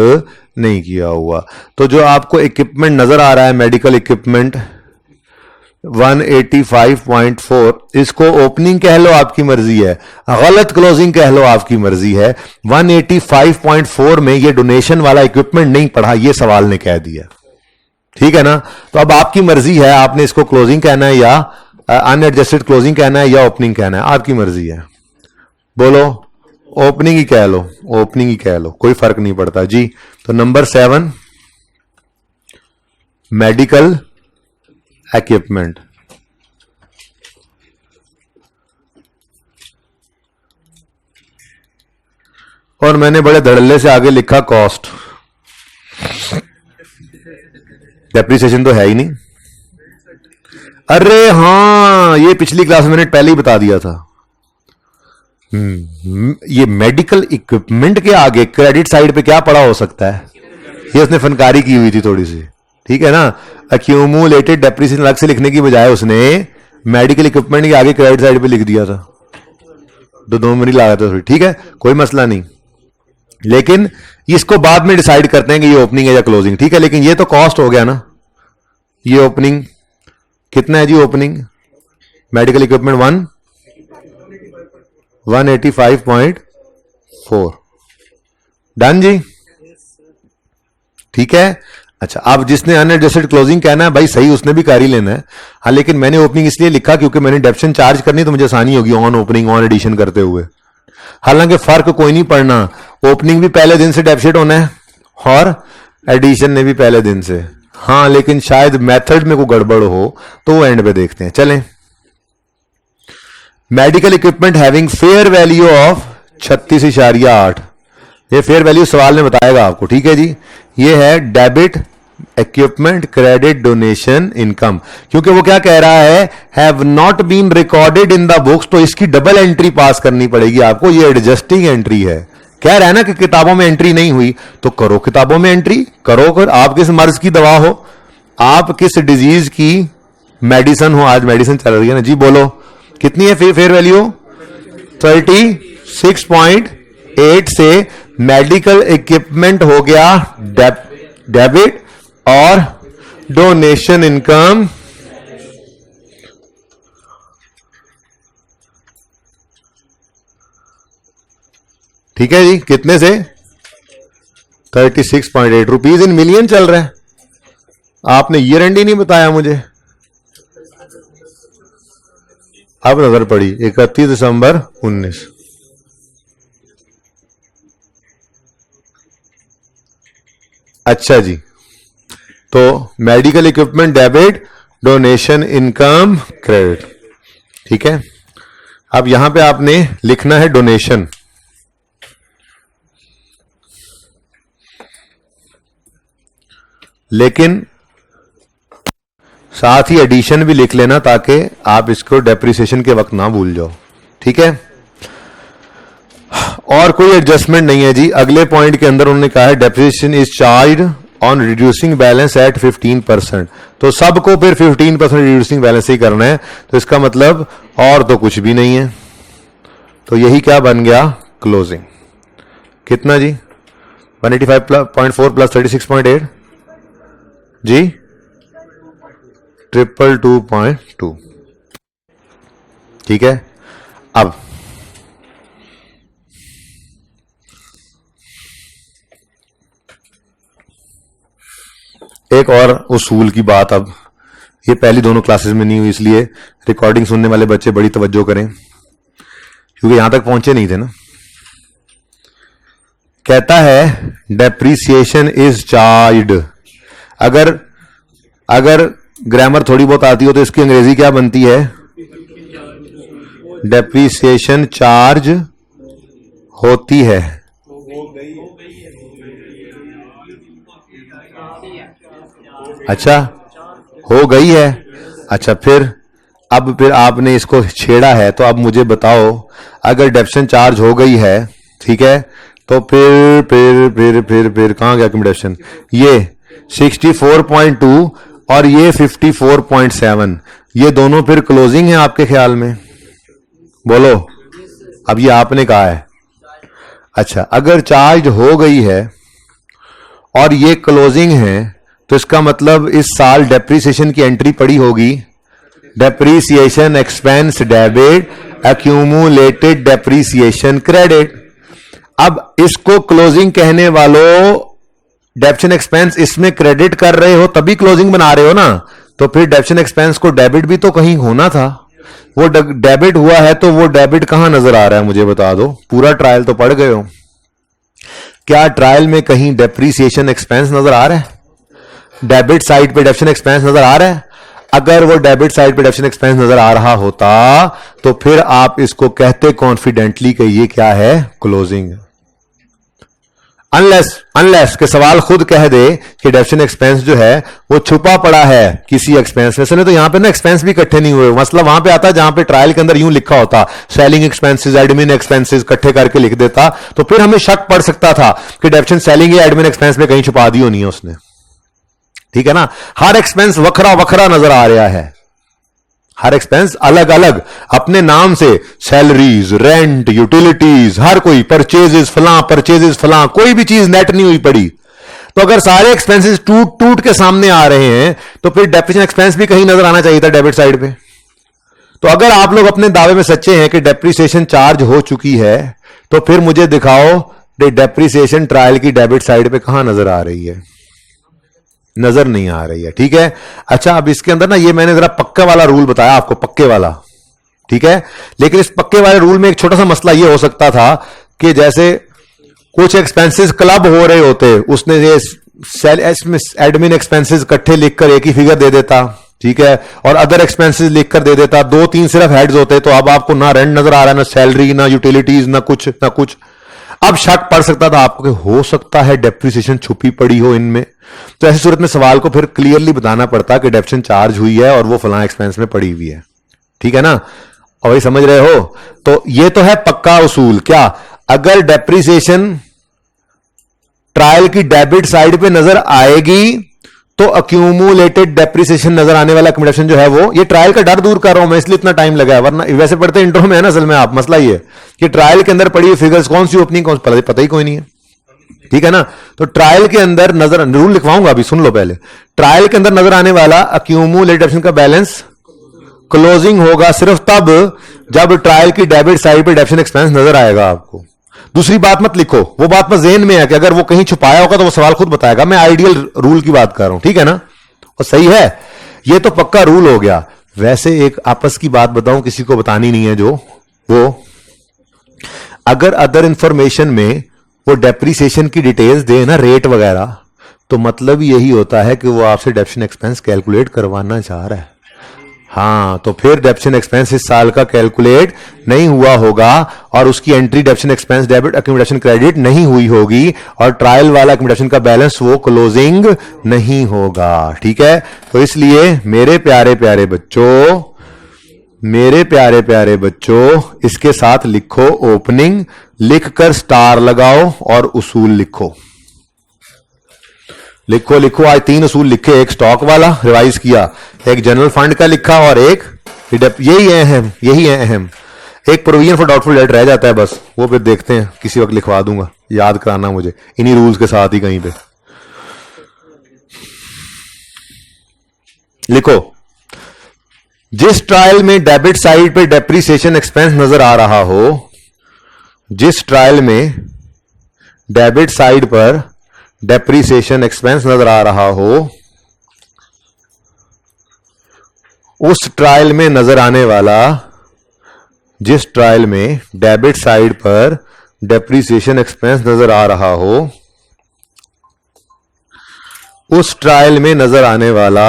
नहीं किया हुआ। तो जो आपको इक्विपमेंट नजर आ रहा है, मेडिकल इक्विपमेंट 185.4, इसको ओपनिंग कह लो आपकी मर्जी है, गलत क्लोजिंग कह लो आपकी मर्जी है। 185.4 में ये डोनेशन वाला इक्विपमेंट नहीं पढ़ा, ये सवाल ने कह दिया, ठीक है ना। तो अब आपकी मर्जी है, आपने इसको क्लोजिंग कहना है या अनएडजस्टेड क्लोजिंग कहना है या ओपनिंग कहना है, आपकी मर्जी है। बोलो, ओपनिंग ही कह लो, ओपनिंग ही कह लो, कोई फर्क नहीं पड़ता जी। तो नंबर 7 मेडिकल इक्विपमेंट। और मैंने बड़े धड़ल्ले से आगे लिखा कॉस्ट, डेप्रिसिएशन तो है ही नहीं। अरे हाँ, ये पिछली क्लास में मैंने पहले ही बता दिया था। ये मेडिकल इक्विपमेंट के आगे क्रेडिट साइड पे क्या पड़ा हो सकता है, ये उसने फनकारी की हुई थी थोड़ी सी, ठीक है ना। अक्यूमुलेटेड डेप्रिसिएशन अलग से लिखने की बजाय उसने मेडिकल इक्विपमेंट के आगे क्रेडिट साइड पे लिख दिया था, तो 2 मिनट लगा था, ठीक है, कोई मसला नहीं। लेकिन इसको बाद में डिसाइड करते हैं कि ये ओपनिंग है या क्लोजिंग, ठीक है। लेकिन ये तो कॉस्ट हो गया ना, ये ओपनिंग कितना है जी, ओपनिंग मेडिकल इक्विपमेंट 185.4, डन जी, ठीक है। अच्छा, अब जिसने अनएडजस्टेड क्लोजिंग कहना है भाई सही, उसने भी कर ही लेना है। हाँ, लेकिन मैंने ओपनिंग इसलिए लिखा क्योंकि मैंने डेप्शन चार्ज करनी, तो मुझे आसानी होगी ऑन ओपनिंग ऑन एडिशन करते हुए। हालांकि फर्क कोई नहीं पड़ना, ओपनिंग भी पहले दिन से डेप्शिट होना है और एडिशन ने भी पहले दिन से। हाँ, लेकिन शायद मेथड में कोई गड़बड़ हो तो वो एंड पे देखते हैं। चलें, medical equipment having fair value of 36.8, ये फेयर वैल्यू सवाल में बताएगा आपको, ठीक है जी। ये है debit equipment credit donation income, क्योंकि वो क्या कह रहा है, have not been recorded in the books, तो इसकी डबल एंट्री पास करनी पड़ेगी आपको। ये एडजस्टिंग एंट्री है, कह रहा है ना कि किताबों में एंट्री नहीं हुई, तो करो किताबों में एंट्री, करो कर। आप किस मर्ज की दवा हो, आप किस डिजीज की मेडिसिन हो, आज मेडिसिन चल रही है ना जी, बोलो कितनी है फेयर वैल्यू, 36.8 से मेडिकल इक्विपमेंट हो गया डेबिट और डोनेशन इनकम ठीक है जी, कितने से 36.8 रुपीज इन मिलियन चल रहा है। आपने ईयर एंड ही नहीं बताया मुझे, अब नजर पड़ी 31 दिसंबर 19। अच्छा जी, तो medical equipment debit, donation income credit, ठीक है। अब यहां पे आपने लिखना है डोनेशन, लेकिन साथ ही एडिशन भी लिख लेना ताकि आप इसको डेप्रिसिएशन के वक्त ना भूल जाओ, ठीक है। और कोई एडजस्टमेंट नहीं है जी। अगले पॉइंट के अंदर उन्होंने कहा है depreciation is charge on reducing balance at 15%। तो सबको फिर 15% रिड्यूसिंग बैलेंस ही करना है, तो इसका मतलब और तो कुछ भी नहीं है। तो यही क्या बन गया, क्लोजिंग। कितना जी, 185.4 प्लस 36.8 जी, 222.2, ठीक है। अब एक और उसूल की बात, अब ये पहली दोनों क्लासेस में नहीं हुई, इसलिए रिकॉर्डिंग सुनने वाले बच्चे बड़ी तवज्जो करें क्योंकि यहां तक पहुंचे नहीं थे ना। कहता है डेप्रीसिएशन इज चार्ज्ड। अगर ग्रामर थोड़ी बहुत आती हो तो इसकी अंग्रेजी क्या बनती है, डेप्रीसिएशन चार्ज होती है। अच्छा, हो गई है। अच्छा, फिर आपने इसको छेड़ा है, तो अब मुझे बताओ अगर डेप्शन चार्ज हो गई है, ठीक है, तो फिर कहां गया कंप्यूटेशन, ये 64.2 और ये 54.7, ये दोनों फिर क्लोजिंग है आपके ख्याल में, बोलो। अब ये आपने कहा है। अच्छा, अगर चार्ज हो गई है और ये क्लोजिंग है तो इसका मतलब इस साल डेप्रीसिएशन की एंट्री पड़ी होगी, depreciation expense debit, accumulated depreciation credit. अब इसको क्लोजिंग कहने वालों, डेप्शन एक्सपेंस इसमें क्रेडिट कर रहे हो तभी क्लोजिंग बना रहे हो ना, तो फिर डेप्शन एक्सपेंस को डेबिट भी तो कहीं होना था। वो डेबिट हुआ है तो वो डेबिट कहां नजर आ रहा है मुझे बता दो, पूरा ट्रायल तो पढ़ गए हो। क्या ट्रायल में कहीं डेप्रीसिएशन एक्सपेंस नजर आ रहा है, डेबिट साइड पे डेप्शन एक्सपेंस नजर आ रहा है? अगर वो डेबिट साइड पे डेप्शन एक्सपेंस नजर आ रहा होता तो फिर आप इसको कहते कॉन्फिडेंटली कि ये क्या है, क्लोजिंग। अनलेस के सवाल खुद कह दे कि डेप्शन एक्सपेंस जो है वो छुपा पड़ा है किसी एक्सपेंस में से, तो यहां पे ना एक्सपेंस भी इकट्ठे नहीं हुए। मसला वहां पे आता जहां पे ट्रायल के अंदर यूं लिखा होता सेलिंग एक्सपेंसेस, एडमिन एक्सपेंसेस इकट्ठे करके लिख देता, तो फिर हमें शक पड़ सकता था कि डेप्शन सेलिंग या एडमिन एक्सपेंस में कहीं छुपा दी होनी है उसने, ठीक है ना। हर एक्सपेंस वखरा वखरा नजर आ रहा है, हर एक्सपेंस अलग अलग अपने नाम से, सैलरीज, रेंट, यूटिलिटीज, हर कोई परचेजेस फलां, कोई भी चीज नेट नहीं हुई पड़ी। तो अगर सारे एक्सपेंसेस टूट टूट के सामने आ रहे हैं तो फिर डेप्रिसिएशन एक्सपेंस भी कहीं नजर आना चाहिए था डेबिट साइड पे। तो अगर आप लोग अपने दावे में सच्चे हैं कि डेप्रिसिएशन चार्ज हो चुकी है तो फिर मुझे दिखाओ डेप्रिसिएशन ट्रायल की डेबिट साइड पे कहां नजर आ रही है, नजर नहीं आ रही है, ठीक है। अच्छा, अब इसके अंदर ना ये मैंने जरा पक्का वाला रूल बताया आपको, पक्के वाला, ठीक है। लेकिन इस पक्के वाले रूल में एक छोटा सा मसला ये हो सकता था कि जैसे कुछ एक्सपेंसेस क्लब हो रहे होते, उसने ये एडमिन एक्सपेंसेस इकट्ठे लिखकर एक ही फिगर दे देता, ठीक है, और अदर एक्सपेंसेस लिखकर दे देता, 2-3 सिर्फ हेड्स होते, तो अब आपको ना रेंट नजर आ रहा है, ना सैलरी, ना यूटिलिटीज, ना कुछ। अब शक पड़ सकता था आपको कि हो सकता है डेप्रिसिएशन छुपी पड़ी हो इनमें, तो ऐसी सूरत में सवाल को फिर क्लियरली बताना पड़ता कि डेप्शन चार्ज हुई है और वो फलां एक्सपेंस में पड़ी हुई है, ठीक है ना। और वही समझ रहे हो, तो ये तो है पक्का उसूल। क्या अगर डेप्रिसिएशन ट्रायल की डेबिट साइड पे नजर आएगी तो अक्यूमुलेटेड डेप्रिसिएशन नजर आने वाला कंप्यूटेशन जो है वो, ये ट्रायल का डर दूर कर रहा हूं मैं, इसलिए इतना टाइम लगा है, वरना वैसे पढ़ते इंट्रो में है ना। असल में आप मसला ये कि ट्रायल के अंदर पड़ी हुई फिगर्स कौन सी ओपनिंग कौन सी पता ही कोई नहीं है, ठीक है ना। तो ट्रायल के अंदर नजर, रूल लिखवाऊंगा अभी, सुन लो पहले। ट्रायल के अंदर नजर आने वाला अक्यूमुलेटेड डेप्रिसिएशन का बैलेंस क्लोजिंग होगा सिर्फ तब जब ट्रायल की डेबिट साइड पे डेप्रिसिएशन एक्सपेंस नजर आएगा आपको। दूसरी बात मत लिखो, वो बात बस ज़हन में है कि अगर वो कहीं छुपाया होगा तो वो सवाल खुद बताएगा। मैं आइडियल रूल की बात कर रहा हूं, ठीक है ना, और सही है, ये तो पक्का रूल हो गया। वैसे एक आपस की बात बताऊं, किसी को बतानी नहीं है, जो वो अगर अदर इंफॉर्मेशन में वो डेप्रिसिएशन की डिटेल्स दे ना, रेट वगैरह, तो मतलब यही होता है कि वो आपसे डेप्रिसिएशन एक्सपेंस कैलकुलेट करवाना चाह रहा है। हाँ, तो फिर डेप्शन एक्सपेंस इस साल का कैलकुलेट नहीं हुआ होगा और उसकी entry डेप्शन expense debit accumulation credit नहीं हुई होगी और ट्रायल वाला अक्यूमुलेशन का बैलेंस वो क्लोजिंग नहीं होगा। ठीक है, तो इसलिए मेरे प्यारे प्यारे बच्चों, मेरे प्यारे प्यारे बच्चों, इसके साथ लिखो ओपनिंग, लिखकर स्टार लगाओ और उसूल लिखो। लिखो लिखो, आज 3 उसूल लिखे, एक स्टॉक वाला रिवाइज किया, एक जनरल फंड का लिखा और एक यही है अहम, यही है अहम। एक प्रोविजन फॉर डाउटफुल डेट रह जाता है बस, वो फिर देखते हैं, किसी वक्त लिखवा दूंगा, याद कराना मुझे इन्हीं रूल्स के साथ ही कहीं पे। लिखो, जिस ट्रायल में डेबिट साइड पे डेप्रीसिएशन एक्सपेंस नजर आ रहा हो, जिस ट्रायल में डेबिट साइड पर डेप्रीसिएशन एक्सपेंस नजर आ रहा हो, उस ट्रायल में नजर आने वाला, जिस ट्रायल में डेबिट साइड पर डेप्रीसिएशन एक्सपेंस नजर आ रहा हो, उस ट्रायल में नजर आने वाला,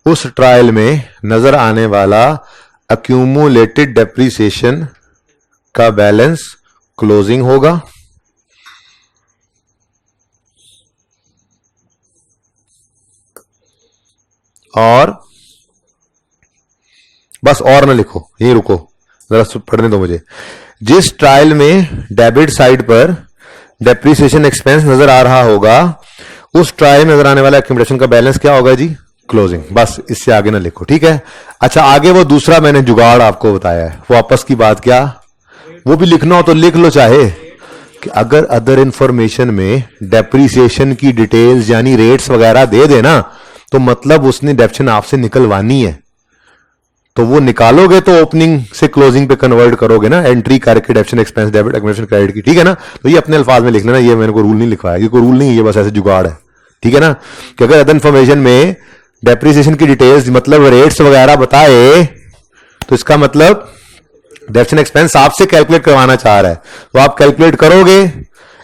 उस ट्रायल में नजर आने वाला अक्यूमुलेटेड डेप्रीसिएशन का बैलेंस क्लोजिंग होगा। और बस और ना लिखो, यहीं रुको, जरा पढ़ने दो मुझे। जिस ट्रायल में डेबिट साइड पर डेप्रीसिएशन एक्सपेंस नजर आ रहा होगा, उस ट्रायल में नजर आने वाला अक्यूमुलेशन का बैलेंस क्या होगा जी? क्लोजिंग। बस इससे आगे ना लिखो, ठीक है। अच्छा, आगे वो दूसरा मैंने जुगाड़ आपको बताया है, वो आपस की बात क्या, वो भी लिखना हो तो लिख लो, चाहे कि अगर अदर इंफॉर्मेशन में डेप्रीसिएशन की डिटेल्स यानी रेट्स वगैरह दे देना, तो मतलब उसने डेप्शन आपसे निकलवानी है, तो वो निकालोगे तो ओपनिंग से क्लोजिंग पे कन्वर्ट करोगे ना, एंट्री करके डेप्शन एक्सपेंस डेबिट अक्यूमुलेशन क्रेडिट की, ठीक है ना। तो ये अपने अल्फाज में लिख लेना, ये मैंने कोई रूल नहीं लिखवाया, ये कोई रूल नहीं है, ये बस ऐसे जुगाड़ है, ठीक है ना। कि अगर अदर इंफॉर्मेशन में डेप्रीसिएशन की डिटेल्स मतलब रेट्स वगैरह बताए, तो इसका मतलब डेप्शन एक्सपेंस आपसे कैलकुलेट करवाना चाह रहा है, तो आप कैलकुलेट करोगे,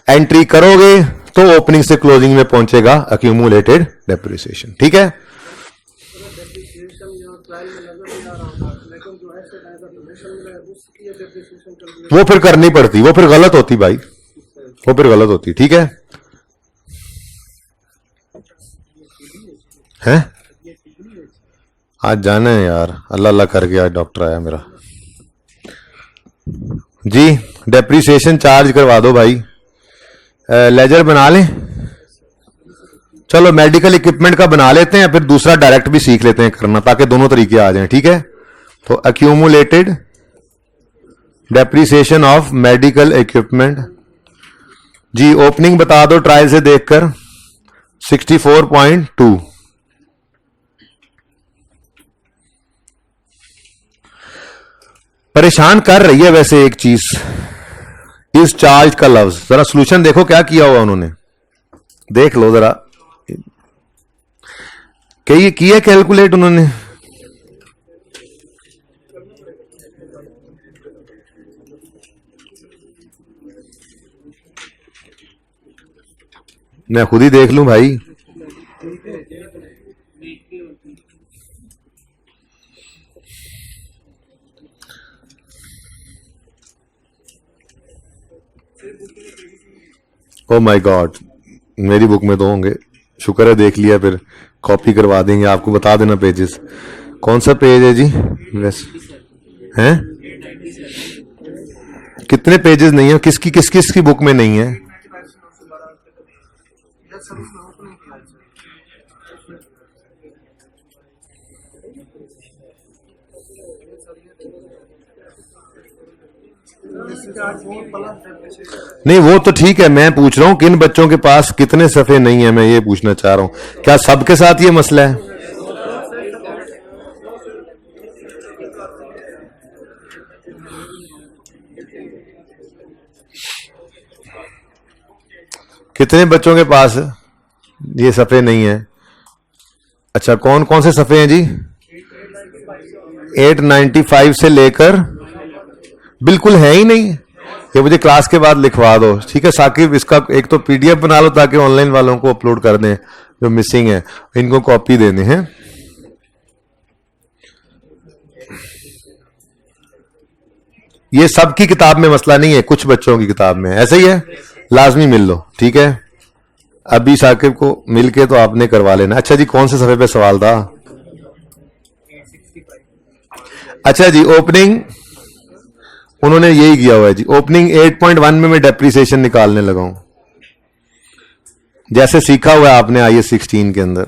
एंट्री करोगे, तो ओपनिंग से क्लोजिंग में पहुंचेगा अक्यूमुलेटेड डेप्रीसिएशन, ठीक है। वो फिर करनी पड़ती, वो फिर गलत होती भाई, वो फिर गलत होती, ठीक है। हैं? आज जाना है यार, अल्लाह अल्लाह करके आज डॉक्टर आया मेरा जी। डेप्रीसिएशन चार्ज करवा दो भाई, लेजर बना लें, चलो मेडिकल इक्विपमेंट का बना लेते हैं, फिर दूसरा डायरेक्ट भी सीख लेते हैं करना, ताकि दोनों तरीके आ जाएं, ठीक है। तो accumulated depreciation of medical equipment जी, ओपनिंग बता दो ट्रायल से देखकर 64.2। परेशान कर रही है वैसे एक चीज, इस चार्ज का लफ्ज, जरा सोल्यूशन देखो क्या किया हुआ उन्होंने, देख लो जरा, क्या ये किया कैलकुलेट उन्होंने? मैं खुद ही देख लूं भाई। ओ माय गॉड, मेरी बुक में तो होंगे, शुक्र है देख लिया, फिर कॉपी करवा देंगे, आपको बता देना पेजेस। कौन सा पेज है जी वैसे हैं? कितने पेजेस नहीं है, किसकी किस किस की बुक में नहीं है? नहीं वो तो ठीक है, मैं पूछ रहा हूं किन बच्चों के पास कितने सफे नहीं है, मैं ये पूछना चाह रहा हूं, क्या सबके साथ ये मसला है? कितने बच्चों के पास ये सफे नहीं है? अच्छा, कौन कौन से सफे हैं जी? 895 से लेकर बिल्कुल है ही नहीं, ये मुझे क्लास के बाद लिखवा दो, ठीक है साकिब। इसका एक तो पीडीएफ बना लो ताकि ऑनलाइन वालों को अपलोड कर दें, जो मिसिंग है इनको कॉपी देने हैं। ये सबकी किताब में मसला नहीं है, कुछ बच्चों की किताब में ऐसा ही है, लाजमी मिल लो, ठीक है। अभी साकिब को मिलके तो आपने करवा लेना। अच्छा जी, कौन से सफे पे सवाल था? अच्छा जी, ओपनिंग उन्होंने यही किया हुआ है जी। ओपनिंग 8.1 में मैं डेप्रीसिएशन निकालने लगा हूं, जैसे सीखा हुआ है आपने IAS 16 के अंदर।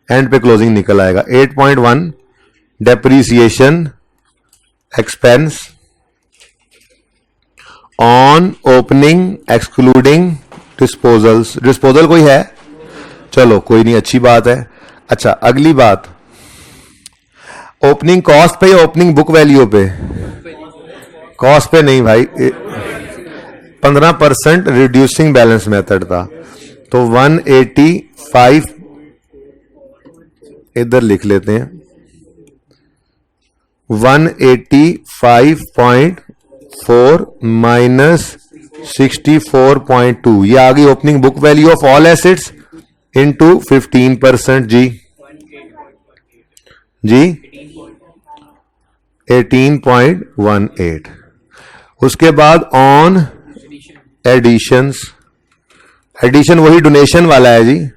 एंड पे क्लोजिंग निकल आएगा 8.1 depreciation expense on opening excluding disposals. Disposal कोई है? चलो कोई नहीं, अच्छी बात है। अच्छा, अगली बात, ओपनिंग कॉस्ट पे या ओपनिंग बुक वैल्यू पे? कॉस्ट पे नहीं भाई, 15% रिड्यूसिंग बैलेंस मेथड था, तो 185 इधर लिख लेते हैं, 185.4 माइनस 64.2, ये आ गई opening book value of all assets into 15%। जी जी 18.18। उसके बाद ऑन एडिशंस, एडिशन वही डोनेशन वाला है जी,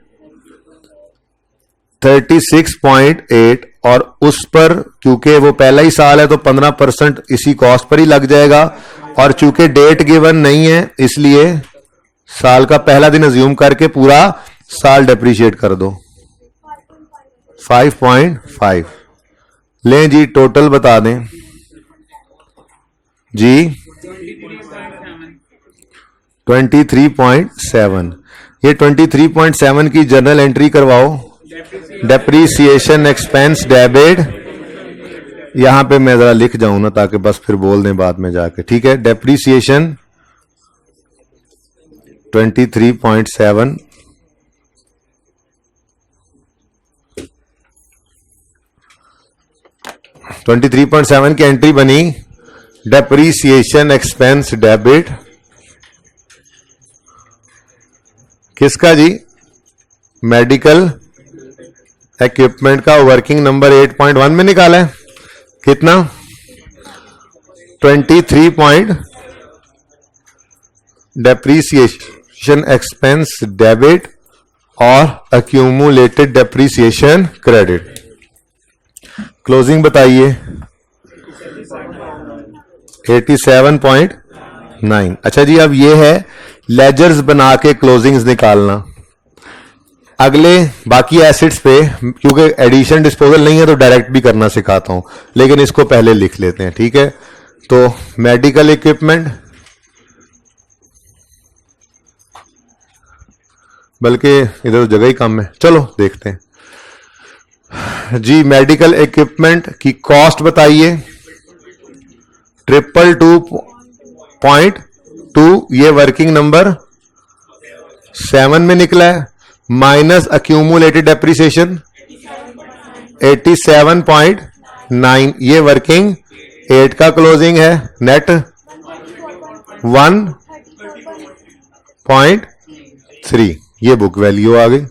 36.8, और उस पर क्योंकि वो पहला ही साल है तो 15% इसी कॉस्ट पर ही लग जाएगा, और चूंकि डेट गिवन नहीं है इसलिए साल का पहला दिन अज्यूम करके पूरा साल डेप्रीशिएट कर दो। 5.5 लें जी, टोटल बता दें जी। 23.7, ये 23.7 की जर्नल एंट्री करवाओ। डेप्रीसिएशन एक्सपेंस डेबिट, यहां पे मैं जरा लिख जाऊं ना ताकि बस फिर बोल दें बाद में जाके, ठीक है। डेप्रीसिएशन 23.7 23.7 की एंट्री बनी, डेप्रीसिएशन एक्सपेंस डेबिट किसका जी? मेडिकल इक्विपमेंट का। वर्किंग नंबर 8.1 में निकाला है, कितना? 23 डेप्रीसिएशन एक्सपेंस डेबिट और अक्यूमुलेटेड डेप्रीसिएशन क्रेडिट। क्लोजिंग बताइए। 87.9। अच्छा जी, अब ये है लेजर्स बना के क्लोजिंग्स निकालना। अगले बाकी एसेट्स पे क्योंकि एडिशन डिस्पोजल नहीं है तो डायरेक्ट भी करना सिखाता हूं, लेकिन इसको पहले लिख लेते हैं, ठीक है। तो मेडिकल इक्विपमेंट, बल्कि इधर तो जगह ही कम है, चलो देखते हैं जी। मेडिकल इक्विपमेंट की कॉस्ट बताइए। 222.2, ये वर्किंग नंबर 7 में निकला है, माइनस अक्यूमुलेटेड डेप्रीसिएशन 87.9, ये वर्किंग 8 का क्लोजिंग है, नेट 1.3, ये बुक वैल्यू आ गई,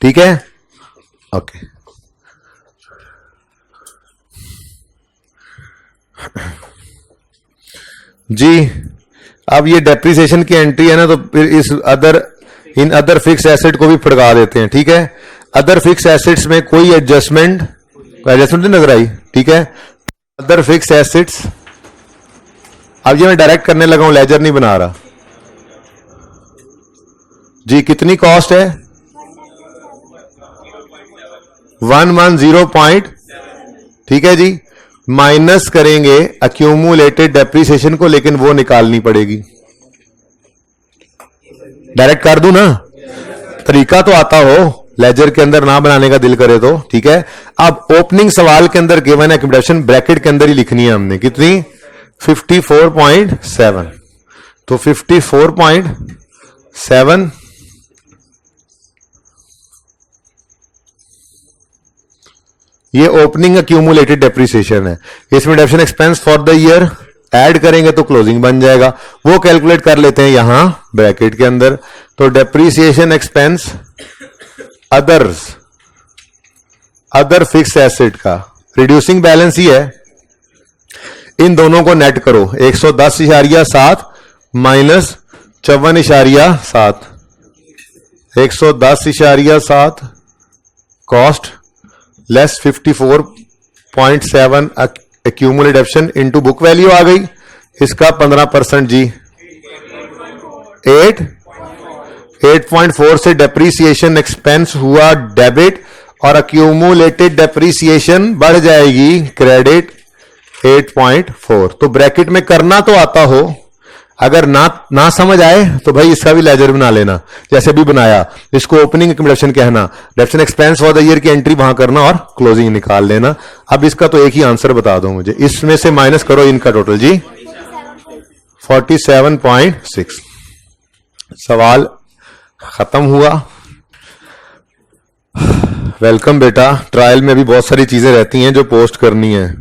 ठीक है। ओके, जी अब ये डेप्रीसिएशन की एंट्री है ना, तो फिर इस इन अदर फिक्स एसेट को भी फड़का देते हैं, ठीक है। अदर फिक्स एसेट्स में कोई एडजस्टमेंट नहीं नजर आई, ठीक है। अदर फिक्स एसेट्स, अब ये मैं डायरेक्ट करने लगा हूं, लेजर नहीं बना रहा जी। कितनी कॉस्ट है? 110 ठीक है जी। माइनस करेंगे अक्यूमुलेटेड डेप्रीसिएशन को, लेकिन वो निकालनी पड़ेगी। डायरेक्ट कर दूं ना, तरीका तो आता हो, लेजर के अंदर ना बनाने का दिल करे तो, ठीक है। अब ओपनिंग सवाल के अंदर गिवन है एक्सप्रेशन ब्रैकेट के अंदर ही लिखनी है हमने, कितनी? 54.7, तो 54.7 ये ओपनिंग अक्यूमुलेटेड डेप्रीसिएशन है। इसमें depreciation expense for the year add करेंगे तो क्लोजिंग बन जाएगा, वो कैलकुलेट कर लेते हैं यहां ब्रैकेट के अंदर। तो depreciation expense others, other fixed asset का रिड्यूसिंग बैलेंस ही है, इन दोनों को नेट करो 110.7 minus 54.7 110.7 cost less 54.7 accumulate depreciation into book value आ गई, इसका 15% जी 8.4 से डेप्रीसिएशन एक्सपेंस हुआ डेबिट और एक्यूमुलेटेड डेप्रीसिएशन बढ़ जाएगी क्रेडिट 8.4। तो ब्रैकेट में करना तो आता हो, अगर ना समझ आए तो भाई इसका भी लेजर बना लेना जैसे भी बनाया, इसको ओपनिंग एक्यूमुलेशन कहना, डेप्शन एक्सपेंस फॉर द ईयर की एंट्री वहां करना और क्लोजिंग निकाल लेना। अब इसका तो एक ही आंसर बता दो मुझे, इसमें से माइनस करो इनका टोटल जी 47.6। सवाल खत्म हुआ। वेलकम बेटा, ट्रायल में भी बहुत सारी चीजें रहती हैं जो पोस्ट करनी है,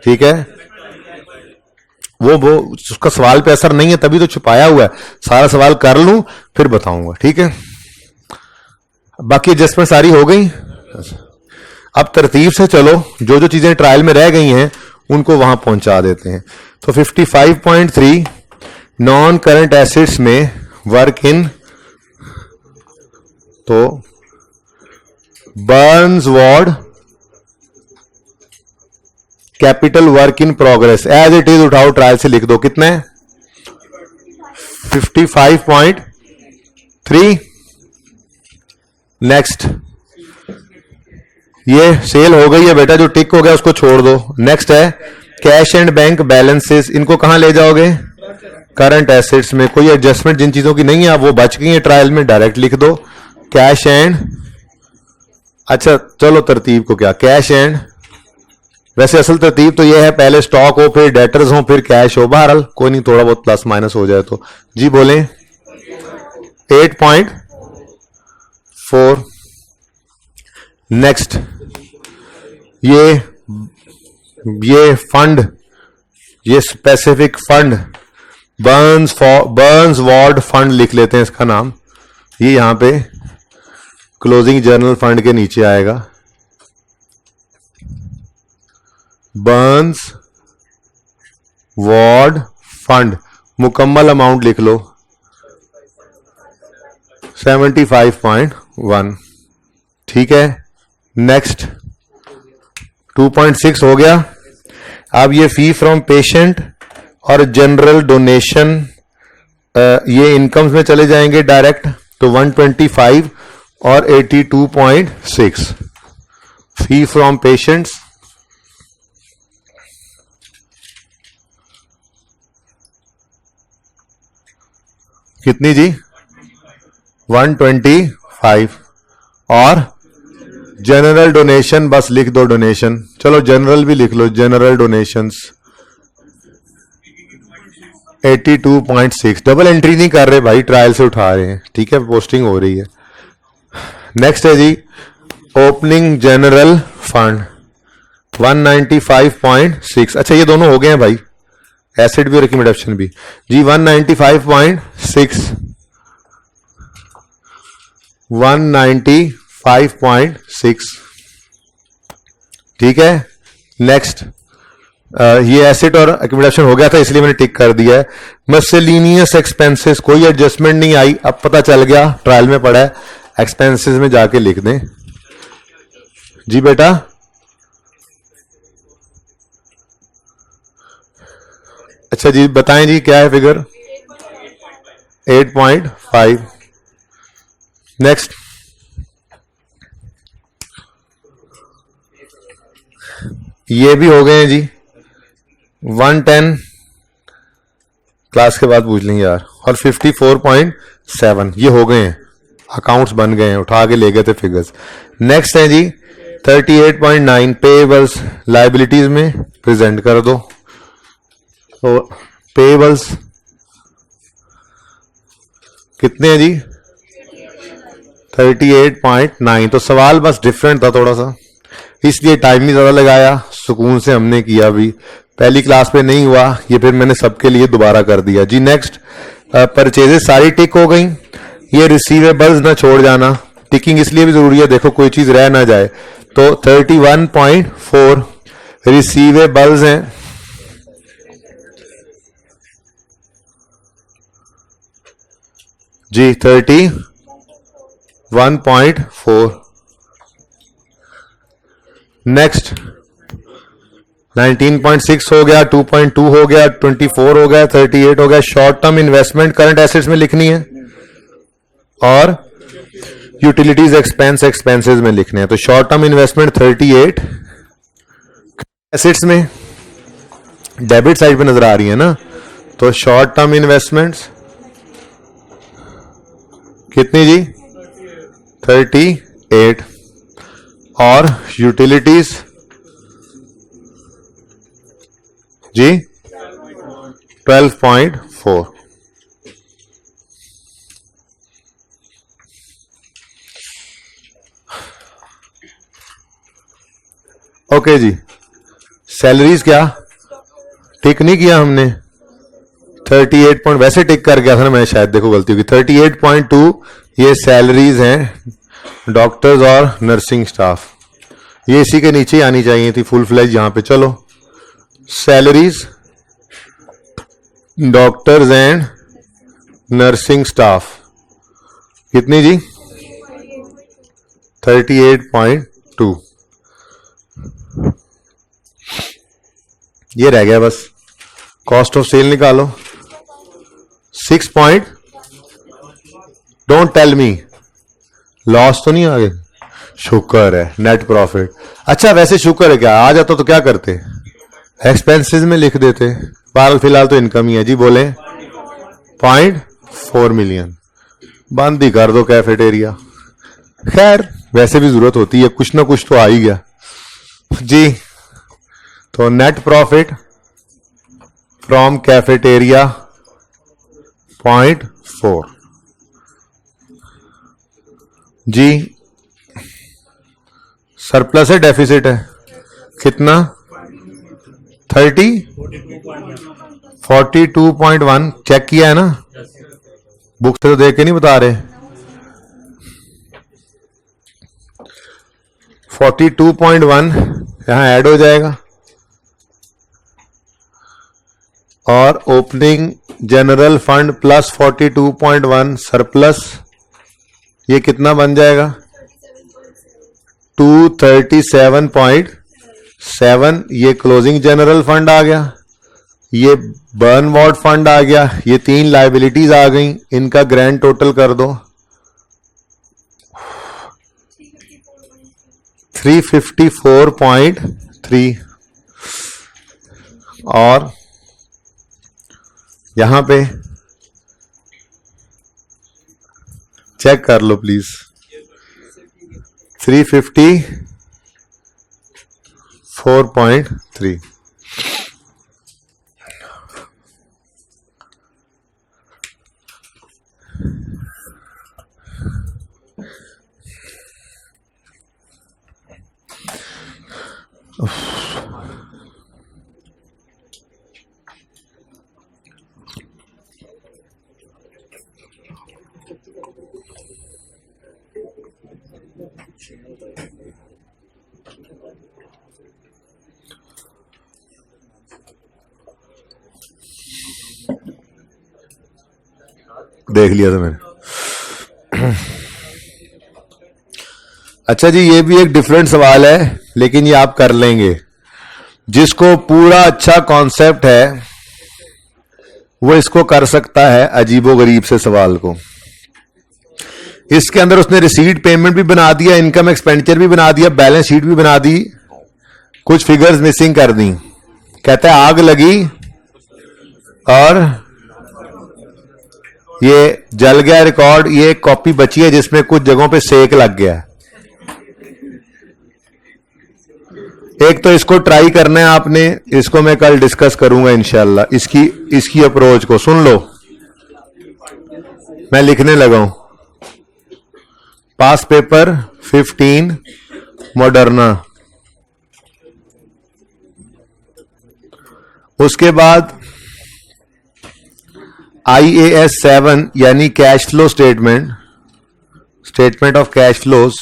ठीक है। वो उसका सवाल पे असर नहीं है तभी तो छुपाया हुआ है, सारा सवाल कर लूं फिर बताऊंगा, ठीक है। बाकी एडजस्टमेंट सारी हो गई। अब तरतीब से चलो, जो जो चीजें ट्रायल में रह गई हैं उनको वहां पहुंचा देते हैं। तो 55.3 नॉन करंट एसेट्स में वर्क इन, तो burns ward capital work in progress as it is उठाओ, ट्रायल से लिख दो, कितना है 55.3। नेक्स्ट, ये सेल हो गई है बेटा, जो टिक हो गया उसको छोड़ दो। नेक्स्ट है कैश एंड बैंक बैलेंसेस, इनको कहां ले जाओगे करंट एसेट्स में। कोई एडजस्टमेंट जिन चीजों की नहीं है वो बच गई है ट्रायल में, डायरेक्ट लिख दो कैश एंड, अच्छा चलो तरतीब को क्या, कैश एंड, वैसे असल तरतीब तो ये है पहले स्टॉक हो फिर डेटर्स हो फिर कैश हो, बहरहाल कोई नहीं, थोड़ा बहुत प्लस माइनस हो जाए तो जी बोले 8.4। नेक्स्ट, ये फंड, ये specific fund Burns ward fund लिख लेते हैं इसका नाम, ये यहां पे क्लोजिंग जर्नल फंड के नीचे आएगा। बर्न्स वार्ड फंड मुकम्मल अमाउंट लिख लो 75.1, ठीक है। नेक्स्ट 2.6 हो गया। अब ये फी फ्रॉम पेशेंट और जनरल डोनेशन, ये इनकम्स में चले जाएंगे डायरेक्ट, तो 125 और 82.6 फी फ्रॉम पेशेंट्स, कितनी जी 125, और जनरल डोनेशन बस लिख दो डोनेशन, चलो जनरल भी लिख लो, जनरल डोनेशंस 82.6। डबल एंट्री नहीं कर रहे भाई, ट्रायल से उठा रहे हैं, ठीक है, पोस्टिंग हो रही है। नेक्स्ट है जी ओपनिंग जनरल फंड 195.6, अच्छा ये दोनों हो गए हैं भाई, एसेट भी और एक्यूमुलेशन भी जी 195.6 195.6, ठीक है। नेक्स्ट, ये एसेट और एक्यूमुलेशन हो गया था इसलिए मैंने टिक कर दिया है। मिसलेनियस एक्सपेंसेस कोई एडजस्टमेंट नहीं आई, अब पता चल गया ट्रायल में पड़ा है, एक्सपेंसेस में जाके लिख दें जी बेटा। अच्छा जी बताएं जी क्या है फिगर 8.5। नेक्स्ट, ये भी हो गए हैं जी 110, क्लास के बाद पूछ लेंगे यार, और 54.7 ये हो गए हैं, अकाउंट्स बन गए हैं, उठा के ले गए थे फिगर्स। नेक्स्ट है जी 38.9 पेएबल्स लायबिलिटीज में प्रेजेंट कर दो, तो पेएबल्स कितने हैं जी 38.9। तो सवाल बस डिफरेंट था थोड़ा सा, इसलिए टाइम भी ज्यादा लगाया, सुकून से हमने किया भी, पहली क्लास पे नहीं हुआ, ये फिर मैंने सबके लिए दोबारा कर दिया जी। नेक्स्ट, परचेजेस सारी टिक हो गई, ये रिसीवेबल्स ना छोड़ जाना, टिकिंग इसलिए भी जरूरी है, देखो कोई चीज रह ना जाए, तो 31.4 रिसीवेबल्स हैं, जी 31.4। नेक्स्ट 19.6 हो गया, 2.2 हो गया, 24 हो गया, 38 हो गया। Short term investment current assets में लिखनी है और यूटिलिटीज एक्सपेंसेस में लिखने हैं। तो शॉर्ट टर्म इन्वेस्टमेंट 38 एसेट्स में डेबिट साइड पे नजर आ रही है ना, तो शॉर्ट टर्म इन्वेस्टमेंट्स कितनी जी 38 और यूटिलिटीज जी 12.4। ओके जी, सैलरीज क्या टिक नहीं किया हमने, 38 पॉइंट वैसे टिक कर गया था ना मैं, शायद देखो गलती होगी। 38.2 ये सैलरीज हैं डॉक्टर्स और नर्सिंग स्टाफ, ये इसी के नीचे ही आनी चाहिए थी फुल फ्लैज यहां पे। चलो salaries doctors and nursing staff कितनी जी 38.2, ये रह गया बस। कॉस्ट ऑफ सेल निकालो 6 point, don't tell me loss तो नहीं आ गए, शुक्र है नेट प्रॉफिट। अच्छा वैसे शुक्र है, क्या आ जाता तो क्या करते, एक्सपेंसेस में लिख देते, फिलहाल तो इनकम ही है जी। बोले 0.4 मिलियन, बंद ही कर दो कैफेटेरिया। खैर वैसे भी जरूरत होती है, कुछ ना कुछ तो आ ही गया जी। तो नेट प्रॉफिट फ्रॉम कैफेटेरिया 0.4 जी। सरप्लस है डेफिसिट है कितना 42.1 चेक किया है ना, बुक से तो देख के नहीं बता रहे। 42.1 यहां ऐड हो जाएगा और opening general fund plus 42.1 surplus, ये कितना बन जाएगा 237.7। ये क्लोजिंग जनरल फंड आ गया, ये बर्न वार्ड फंड आ गया, ये तीन लायबिलिटीज आ गई, इनका ग्रैंड टोटल कर दो 354.3। और यहां पे चेक कर लो प्लीज 354.3। देख लिया था मैंने। अच्छा जी, ये भी एक डिफरेंट सवाल है लेकिन ये आप कर लेंगे। जिसको पूरा अच्छा कॉन्सेप्ट है वो इसको कर सकता है, अजीबोगरीब से सवाल को। इसके अंदर उसने रिसीट पेमेंट भी बना दिया, इनकम एक्सपेंडिचर भी बना दिया, बैलेंस शीट भी बना दी, कुछ फिगर्स मिसिंग कर दी। कहता है आग लगी और ये जल गया रिकॉर्ड, ये एक कॉपी बची है जिसमें कुछ जगहों पे सेक लग गया है। एक तो इसको ट्राई करना है आपने, इसको मैं कल डिस्कस करूंगा इंशाल्लाह। इसकी अप्रोच को सुन लो, मैं लिखने लगा हूं। पास पेपर 15 मॉडर्ना, उसके बाद IAS 7 यानी cash flow statement of cash flows,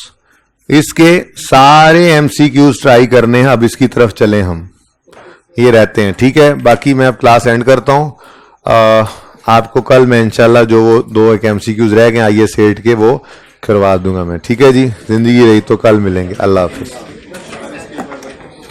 इसके सारे एमसीक्यूज ट्राई करने हैं, अब इसकी तरफ चलें हम, ये रहते हैं, ठीक है। बाकी मैं अब क्लास एंड करता हूं। आपको कल मैं इंशाल्लाह जो वो 2 एक एमसीक्यूज रह गए आईएएस 8 के वो करवा दूंगा मैं, ठीक है जी। जिंदगी रही तो कल मिलेंगे। अल्लाह हाफिज।